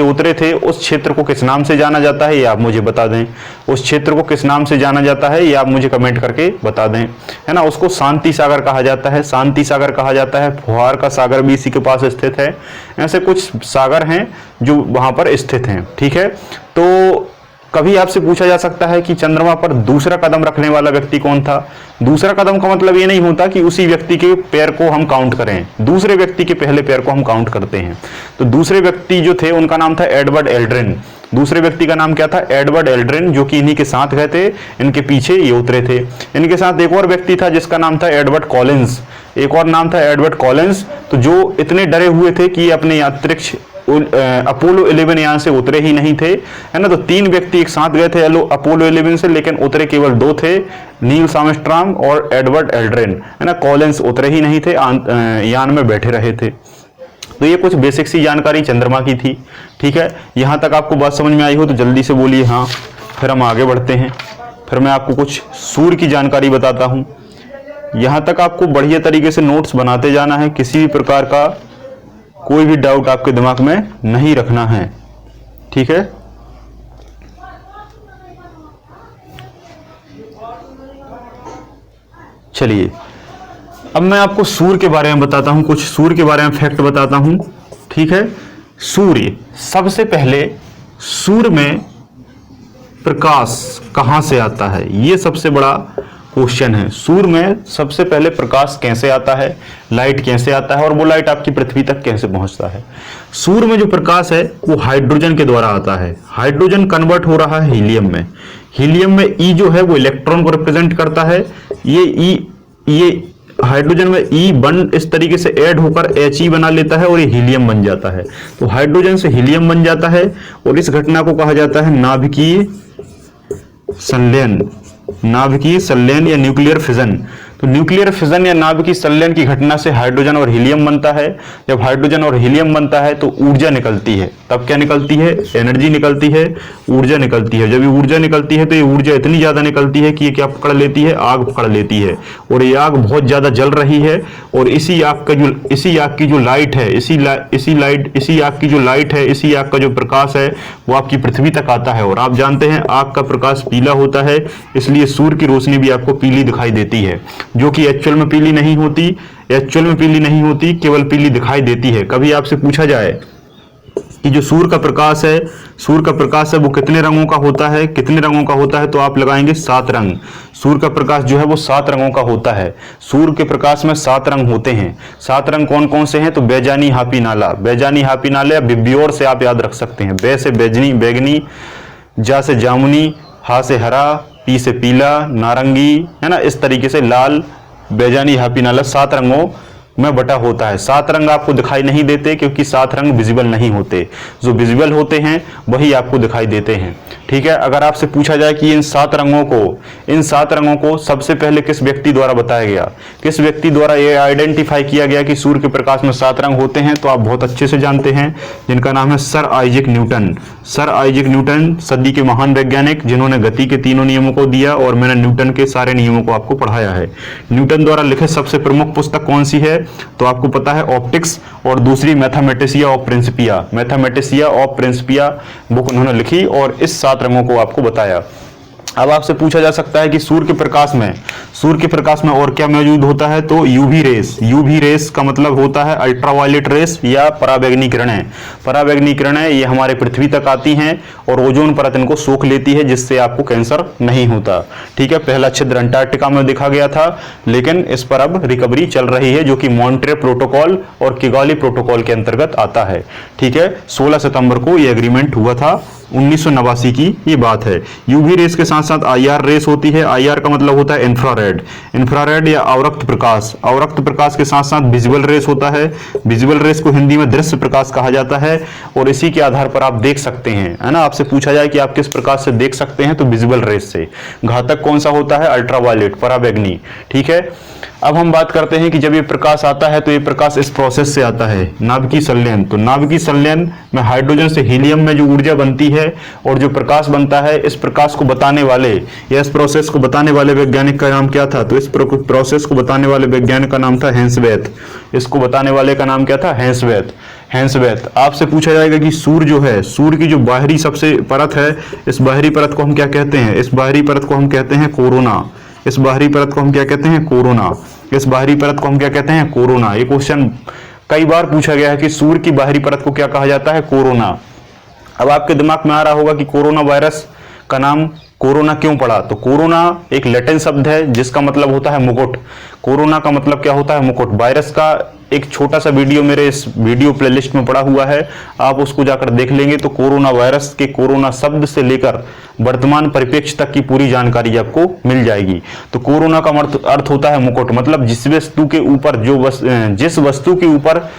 उतरे थे उस क्षेत्र को किस नाम से जाना जाता है, ये आप मुझे बता दें। उस क्षेत्र को किस नाम से जाना जाता है, ये आप मुझे कमेंट करके बता दें, है ना। उसको शांति सागर कहा जाता है, शांति सागर कहा जाता है। फुहार का सागर भी इसी के पास स्थित है। ऐसे कुछ सागर हैं जो वहां पर स्थित हैं, ठीक है। तो कभी आपसे पूछा जा सकता है कि चंद्रमा पर दूसरा कदम रखने वाला व्यक्ति कौन था। दूसरा कदम का मतलब ये नहीं होता कि उसी व्यक्ति के पैर को हम काउंट करें, दूसरे व्यक्ति के पहले पैर को हम काउंट करते हैं। तो दूसरे व्यक्ति जो थे उनका नाम था एडवर्ड एल्ड्रिन। दूसरे व्यक्ति का नाम क्या था, एडवर्ड एल्ड्रिन, जो कि इन्हीं के साथ गए थे, इनके पीछे ये उतरे थे। इनके साथ एक और व्यक्ति था जिसका नाम था एडवर्ड कॉलिंस, एक और नाम था एडवर्ड कॉलिंस। तो जो इतने डरे हुए थे कि अपने अंतरिक्ष अपोलो 11 यहां से उतरे ही नहीं थे, है ना। तो 3 व्यक्ति एक साथ गए थे अपोलो 11 से, लेकिन उतरे केवल 2 थे, नील आर्मस्ट्रांग और एडवर्ड एल्ड्रिन, है ना। कॉलिंस उतरे ही नहीं थे, यान में बैठे रहे थे। तो ये कुछ बेसिक सी जानकारी चंद्रमा की थी, ठीक है। यहां तक आपको बात समझ में आई हो तो जल्दी से बोलिए हाँ, फिर हम आगे बढ़ते हैं। फिर मैं आपको कुछ सूर्य की जानकारी बताता हूं। यहां तक आपको बढ़िया तरीके से नोट्स बनाते जाना है, किसी भी प्रकार का कोई भी डाउट आपके दिमाग में नहीं रखना है, ठीक है। चलिए अब मैं आपको सूर्य के बारे में बताता हूं, कुछ सूर्य के बारे में फैक्ट बताता हूं, ठीक है। सूर्य, सबसे पहले सूर्य में प्रकाश कहां से आता है, यह सबसे बड़ा क्वेश्चन है। सूर्य में सबसे पहले प्रकाश कैसे आता है, लाइट कैसे आता है, और वो लाइट आपकी पृथ्वी तक कैसे पहुंचता है। सूर्य में जो प्रकाश है वो हाइड्रोजन के द्वारा आता है। हाइड्रोजन कन्वर्ट हो रहा है हीलियम में। हीलियम में ई जो है वो इलेक्ट्रॉन को रिप्रेजेंट करता है। ये हाइड्रोजन में ई बन इस तरीके से ऐड होकर He बना लेता है और ये हीलियम बन जाता है। तो हाइड्रोजन से हीलियम बन जाता है और इस घटना को कहा जाता है नाभिकीय संलयन, नाभिकीय संलयन या न्यूक्लियर फिजन। तो न्यूक्लियर फिजन या नाभिकीय संलयन की घटना से हाइड्रोजन और हीलियम बनता है। जब हाइड्रोजन और हीलियम बनता है तो ऊर्जा निकलती है। तब क्या निकलती है, एनर्जी निकलती है, ऊर्जा निकलती है। जब ये ऊर्जा निकलती है तो ये ऊर्जा इतनी ज्यादा निकलती है कि ये क्या पकड़ लेती है, आग पकड़ लेती है, और ये आग बहुत ज्यादा जल रही है। और इसी आग की जो लाइट है, इसी आग का जो प्रकाश है वो आपकी पृथ्वी तक आता है। और आप जानते हैं आग का प्रकाश पीला होता है, इसलिए सूर्य की रोशनी भी आपको पीली दिखाई देती है, जो कि एक्चुअल में पीली नहीं होती, केवल पीली दिखाई देती है। कभी आपसे पूछा जाए कि जो सूर्य का प्रकाश है वो कितने रंगों का होता है, तो आप लगाएंगे 7 रंग। सूर्य का प्रकाश जो है वो 7 रंगों का होता है। सूर्य के प्रकाश में 7 रंग होते हैं। 7 रंग कौन कौन से हैं, तो बैजानी हापी नाला या बिब्योर से आप याद रख सकते हैं। बै से बैगनी, जा से जामुनी, हा से हरा, पी से पीला, नारंगी, है ना। इस तरीके से लाल, बैजानी, हापी नाला 7 रंगों में बटा होता है। 7 रंग आपको दिखाई नहीं देते क्योंकि 7 रंग विजिबल नहीं होते। जो विजिबल होते हैं वही आपको दिखाई देते हैं, ठीक है। अगर आपसे पूछा जाए कि इन 7 रंगों को सबसे पहले किस व्यक्ति द्वारा बताया गया, किस व्यक्ति द्वारा ये आइडेंटिफाई किया गया कि सूर्य के प्रकाश में 7 रंग होते हैं, तो आप बहुत अच्छे से जानते हैं, जिनका नाम है sir Isaac Newton. Sir Isaac Newton सदी के महान वैज्ञानिक, जिन्होंने गति के तीनों नियमों को दिया, और मैंने न्यूटन के सारे नियमों को आपको पढ़ाया है। न्यूटन द्वारा लिखित सबसे प्रमुख पुस्तक कौन सी है, तो आपको पता है ऑप्टिक्स, और दूसरी मैथमेटिसिया ऑफ प्रिंसिपिया बुक उन्होंने लिखी और इस 7 रंगों को आपको बताया। अब आपसे पूछा जा सकता है कि सूर्य के प्रकाश में और क्या मौजूद होता है, तो यूवी रेस का मतलब होता है अल्ट्रावायलेट रेस या पराबैंगनी किरणें। ये हमारे पृथ्वी तक आती हैं और ओजोन परत इनको सोख लेती है, जिससे आपको कैंसर नहीं होता, ठीक है। पहला छिद्र अंटार्कटिका में देखा गया था, लेकिन इस पर अब रिकवरी चल रही है, जो कि मॉन्ट्रियल प्रोटोकॉल और किगाली प्रोटोकॉल के अंतर्गत आता है, ठीक है। 16 सितंबर को यह एग्रीमेंट हुआ था, 1989 की ये बात है। यूवी रेस के साथ साथ IR रेस होती है। IR का मतलब होता है इंफ्रारेड या अवरक्त प्रकाश के साथ साथ विजुअल रेस होता है। विजुअल रेस को हिंदी में दृश्य प्रकाश कहा जाता है, और इसी के आधार पर आप देख सकते हैं, है ना। आपसे पूछा जाए कि आप किस प्रकाश से देख सकते हैं, तो विजुअल रेस से। घातक कौन सा होता है, अल्ट्रावायलेट, पराबैंगनी, ठीक है। अब हम बात करते हैं कि जब ये प्रकाश आता है तो ये प्रकाश इस प्रोसेस से आता है, नाभिकीय संलयन। तो नाभिकीय संलयन में हाइड्रोजन से हीलियम में जो ऊर्जा बनती है और जो प्रकाश बनता है, इस प्रकाश को बताने वाले या इस प्रोसेस को बताने वाले वैज्ञानिक का नाम क्या था? तो इस प्रोसेस को बताने वाले वैज्ञानिक का नाम था हेंसवेथ। इसको बताने वाले का नाम क्या था? हेंसवेथ। आपसे पूछा जाएगा कि सूर्य जो है, सूर्य की जो बाहरी सबसे परत है, इस बाहरी परत को हम क्या कहते हैं? इस बाहरी परत को हम कहते हैं कोरोना। इस बाहरी परत को हम क्या कहते हैं? कोरोना। इस बाहरी परत को हम क्या कहते हैं? कोरोना। ये क्वेश्चन कई बार पूछा गया है कि सूर्य की बाहरी परत को क्या कहा जाता है? कोरोना। अब आपके दिमाग में आ रहा होगा कि कोरोना वायरस का नाम कोरोना क्यों पड़ा? तो कोरोना एक लैटिन शब्द है जिसका मतलब होता है मुकुट। कोरोना का मतलब क्या होता है? मुकुट। वायरस का एक छोटा सा वीडियो मेरे इस वीडियो प्लेलिस्ट में पड़ा हुआ है, आप उसको जाकर देख लेंगे तो कोरोना वायरस के कोरोना शब्द से लेकर वर्तमान परिप्रेक्ष्य तक की पूरी जानकारी आपको मिल जाएगी। तो कोरोना का अर्थ होता है मुकुट, मतलब जिस वस्तु के ऊपर जिस वस्तु के ऊपर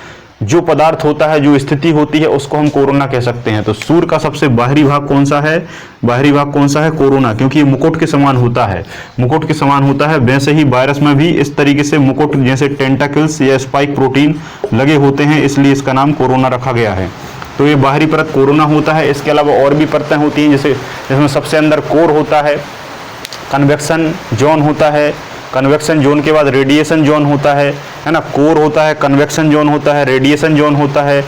जो पदार्थ होता है, जो स्थिति होती है, उसको हम कोरोना कह सकते हैं। तो सूर्य का सबसे बाहरी भाग कौन सा है? बाहरी भाग कौन सा है? कोरोना, क्योंकि ये मुकुट के समान होता है। मुकुट के समान होता है। वैसे ही वायरस में भी इस तरीके से मुकुट जैसे टेंटाकल्स या स्पाइक प्रोटीन लगे होते हैं, इसलिए इसका नाम कोरोना रखा गया है। तो ये बाहरी परत कोरोना होता है। इसके अलावा और भी परतें होती हैं, जैसे इसमें सबसे अंदर कोर होता है, कन्वेक्शन जोन होता है, कन्वेक्शन जोन के बाद रेडिएशन जोन होता है ना। कोर होता है, कन्वेक्शन जोन होता है, रेडिएशन जोन होता है,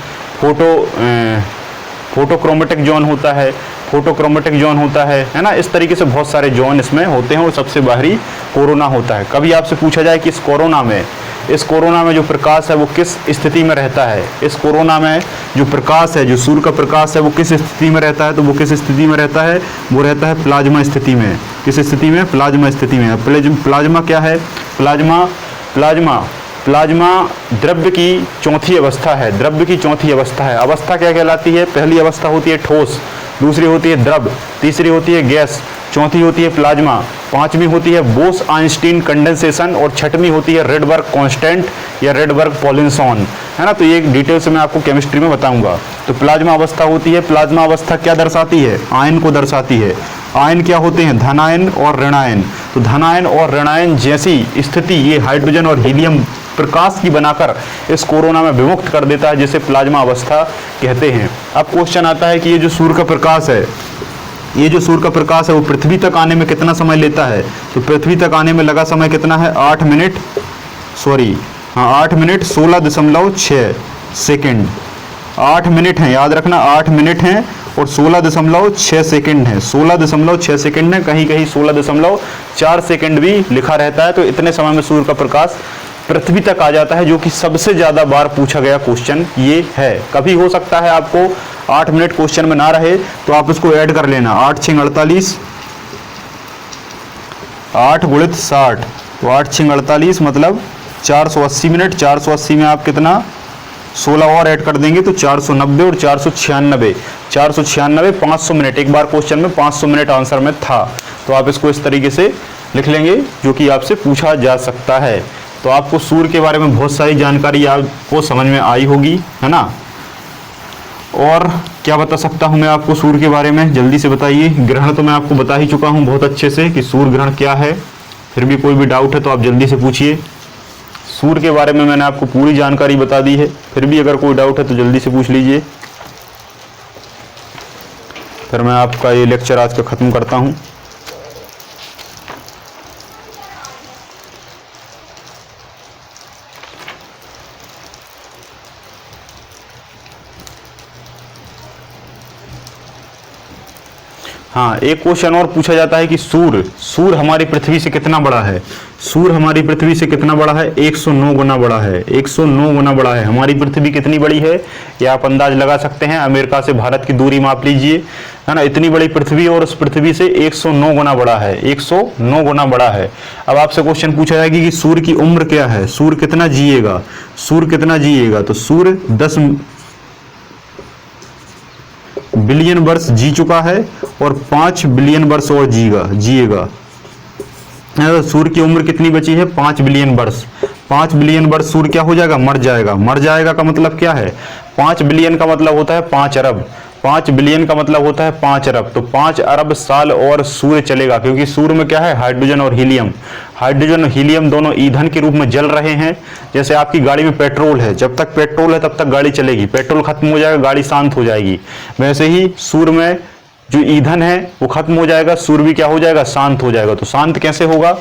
फोटोक्रोमेटिक जोन होता है, फोटोक्रोमेटिक जोन होता है ना। इस तरीके से बहुत सारे जोन इसमें होते हैं और सबसे बाहरी कोरोना होता है। कभी आपसे पूछा जाए कि इस कोरोना में जो प्रकाश है वो किस स्थिति में रहता है? इस कोरोना में जो प्रकाश है, जो सूर्य का प्रकाश है, वो किस स्थिति में रहता है? तो वो किस स्थिति में रहता है? वो रहता है प्लाज्मा स्थिति में। किस स्थिति में? प्लाज्मा स्थिति में। प्लाज्मा क्या है? प्लाज्मा द्रव्य की चौथी अवस्था है। द्रव्य की चौथी अवस्था है। अवस्था क्या कहलाती है? पहली अवस्था होती है ठोस, दूसरी होती है द्रव, तीसरी होती है गैस, चौथी होती है प्लाज्मा, पांचवी होती है बोस आइंस्टीन कंडेंसेशन और छठवीं होती है रेडबर्ग कांस्टेंट या रेडबर्ग पॉलिंसॉन, है ना। तो ये डिटेल से मैं आपको केमिस्ट्री में बताऊंगा। तो प्लाज्मा अवस्था होती है। प्लाज्मा अवस्था क्या दर्शाती है? आयन को दर्शाती है। आयन क्या होते हैं? धनायन और ऋणायन। तो धनायन और ऋणायन जैसी स्थिति ये हाइड्रोजन और हीलियम प्रकाश की बनाकर इस कोरोना में विमुक्त कर देता है, जिसे प्लाज्मा अवस्था कहते हैं। अब क्वेश्चन आता है कि ये जो सूर्य का प्रकाश है, वो पृथ्वी तक आने में कितना समय लेता है? तो पृथ्वी तक आने में लगा समय कितना है? 8 मिनट 16.6 सेकेंड। 8 मिनट है, याद रखना 8 मिनट है और 16.6 सेकेंड है। 16.6 सेकेंड है, कहीं कहीं 16.4 सेकेंड भी लिखा रहता है। तो इतने समय में सूर्य का प्रकाश पृथ्वी तक आ जाता है, जो कि सबसे ज्यादा बार पूछा गया क्वेश्चन ये है। कभी हो सकता है आपको 8 मिनट क्वेश्चन में ना रहे तो आप इसको ऐड कर लेना। 8 × 48, 8 × 60, तो 8 × 48 मतलब 480 मिनट। 480 में आप कितना 16 और ऐड कर देंगे तो 490 और 496, 500 मिनट। एक बार क्वेश्चन में 500 मिनट आंसर में था। तो आप इसको इस तरीके से लिख लेंगे, जो कि आपसे पूछा जा सकता है। तो आपको सूर्य के बारे में बहुत सारी जानकारी आपको समझ में आई होगी, है ना। और क्या बता सकता हूं मैं आपको सूर्य के बारे में? जल्दी से बताइए। ग्रहण तो मैं आपको बता ही चुका हूं बहुत अच्छे से कि सूर्य ग्रहण क्या है। फिर भी कोई भी डाउट है तो आप जल्दी से पूछिए। सूर्य के बारे में मैंने आपको पूरी जानकारी बता दी है, फिर भी अगर कोई डाउट है तो जल्दी से पूछ लीजिए। फिर मैं आपका ये लेक्चर आज का ख़त्म करता हूँ। हाँ, एक क्वेश्चन और पूछा जाता है कि सूर्य हमारी पृथ्वी से कितना बड़ा है? सूर्य हमारी पृथ्वी से कितना बड़ा है? 109 गुना बड़ा है। 109 गुना बड़ा है। हमारी पृथ्वी कितनी बड़ी है ये आप अंदाज लगा सकते हैं। अमेरिका से भारत की दूरी माप लीजिए, है ना। इतनी बड़ी पृथ्वी और उस पृथ्वी से 109 गुना बड़ा है। 109 गुना बड़ा है। अब आपसे क्वेश्चन पूछा जाएगा कि सूर्य की उम्र क्या है? सूर्य कितना जिएगा? तो सूर्य 10 बिलियन वर्ष जी चुका है और 5 बिलियन वर्ष और जिएगा। सूर्य की उम्र कितनी बची है? 5 बिलियन वर्ष। 5 बिलियन वर्ष सूर्य क्या हो जाएगा? मर जाएगा। मर जाएगा का मतलब क्या है? 5 बिलियन का मतलब होता है 5 अरब। 5 बिलियन का मतलब होता है 5 अरब, तो 5 अरब साल और सूर्य चलेगा, क्योंकि सूर्य में क्या है, हाइड्रोजन और हीलियम। हाइड्रोजन और हीलियम दोनों ईंधन के रूप में जल रहे हैं। जैसे आपकी गाड़ी में पेट्रोल है, जब तक पेट्रोल है तब तक गाड़ी चलेगी, पेट्रोल खत्म हो जाएगा गाड़ी शांत हो जाएगी। वैसे ही सूर्य में जो ईंधन है वो खत्म हो जाएगा, सूर्य भी क्या हो जाएगा, शांत हो जाएगा। तो शांत कैसे होगा,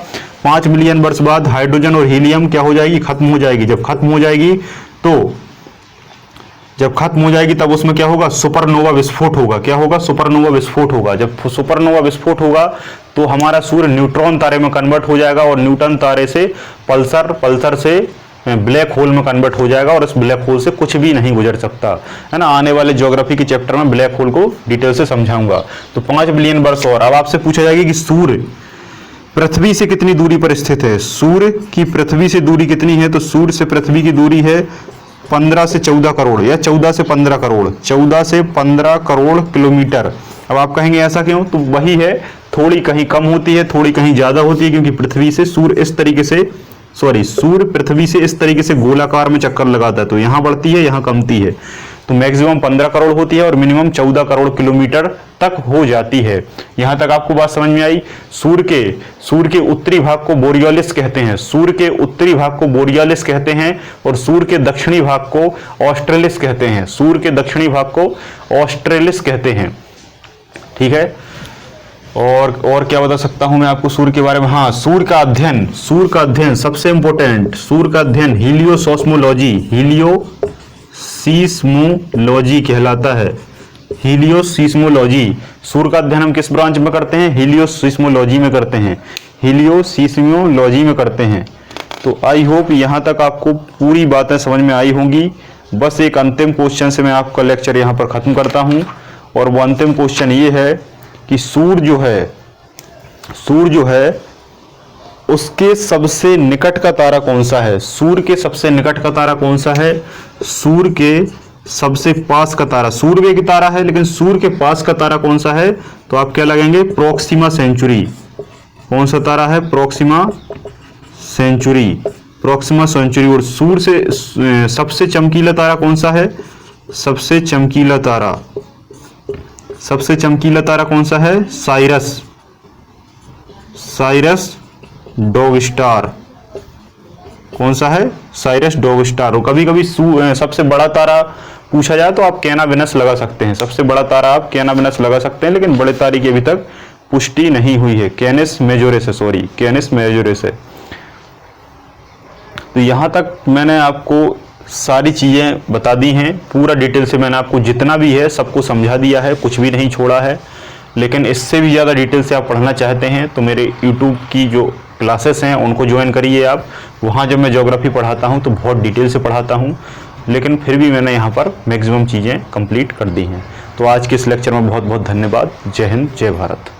5 बिलियन वर्ष बाद हाइड्रोजन और हीलियम क्या हो जाएगी, खत्म हो जाएगी। जब खत्म हो जाएगी तब उसमें क्या होगा, सुपरनोवा विस्फोट होगा। क्या होगा, सुपरनोवा विस्फोट होगा। जब सुपरनोवा विस्फोट होगा तो हमारा सूर्य न्यूट्रॉन तारे में कन्वर्ट हो जाएगा और न्यूट्रॉन तारे से पल्सर से ब्लैक होल में कन्वर्ट हो जाएगा, और इस ब्लैक होल से कुछ भी नहीं गुजर सकता है ना। आने वाले ज्योग्राफी के चैप्टर में ब्लैक होल को डिटेल से समझाऊंगा। तो 5 बिलियन वर्ष और। अब आपसे पूछा जाएगा कि सूर्य पृथ्वी से कितनी दूरी पर स्थित है। सूर्य की पृथ्वी से दूरी कितनी है, तो सूर्य से पृथ्वी की दूरी है 15 से 14 करोड़ या 14 से 15 करोड़, 14 से 15 करोड़ किलोमीटर। अब आप कहेंगे ऐसा क्यों, तो वही है, थोड़ी कहीं कम होती है, थोड़ी कहीं ज्यादा होती है, क्योंकि पृथ्वी से सूर्य इस तरीके से सूर्य पृथ्वी से इस तरीके से गोलाकार में चक्कर लगाता है, तो यहां बढ़ती है यहां कमती है। तो मैक्सिमम 15 करोड़ होती है और मिनिमम 14 करोड़ किलोमीटर तक हो जाती है। यहां तक आपको बात समझ में आई। सूर्य के उत्तरी भाग को बोरियोलिस कहते हैं, सूर्य के उत्तरी भाग को बोरियोलिस कहते हैं, और सूर्य के दक्षिणी भाग को ऑस्ट्रेलिस कहते हैं। सूर्य के दक्षिणी भाग को ऑस्ट्रेलिस कहते हैं, ठीक है। और क्या बता सकता हूं मैं आपको सूर्य के बारे में, हाँ, सूर्य का अध्ययन सबसे इंपॉर्टेंट, सूर्य का अध्ययन हीलियोसीस्मोलॉजी कहलाता है। हीलियोसीस्मोलॉजी। सूर्य का अध्ययन हम किस ब्रांच में करते हैं, हीलियोसीस्मोलॉजी में करते हैं, हीलियोसीस्मोलॉजी में करते हैं। तो आई होप यहां तक आपको पूरी बातें समझ में आई होंगी। बस एक अंतिम क्वेश्चन से मैं आपका लेक्चर यहां पर खत्म करता हूं, और वो अंतिम क्वेश्चन ये है कि सूर्य जो है उसके सबसे निकट का तारा कौन सा है। सूर्य के सबसे निकट का तारा कौन सा है, सूर्य के सबसे पास का तारा, सूर्य एक तारा है लेकिन सूर्य के पास का तारा कौन सा है, तो आप क्या लगेंगे, प्रोक्सिमा सेंचुरी। कौन सा तारा है, प्रोक्सिमा सेंचुरी। और सूर्य से सबसे चमकीला तारा कौन सा है, सबसे चमकीला तारा कौन सा है, साइरस डॉग स्टार। कौन सा है, साइरस डॉग स्टार। और कभी कभी सबसे बड़ा तारा पूछा जाए तो आप कैना वेनस लगा सकते हैं, सबसे बड़ा तारा आप कैना वेनस लगा सकते हैं, लेकिन बड़े तारे की अभी तक पुष्टि नहीं हुई है। कैनिस मेजोरस है। तो यहां तक मैंने आपको सारी चीजें बता दी हैं, पूरा डिटेल से मैंने आपको जितना भी है सबको समझा दिया है, कुछ भी नहीं छोड़ा है। लेकिन इससे भी ज़्यादा डिटेल से आप पढ़ना चाहते हैं तो मेरे YouTube की जो क्लासेस हैं उनको ज्वाइन करिए आप। वहाँ जब मैं ज्योग्राफी पढ़ाता हूँ तो बहुत डिटेल से पढ़ाता हूँ, लेकिन फिर भी मैंने यहाँ पर मैक्सिमम चीज़ें कंप्लीट कर दी हैं। तो आज के इस लेक्चर में बहुत बहुत धन्यवाद। जय हिंद, जय भारत।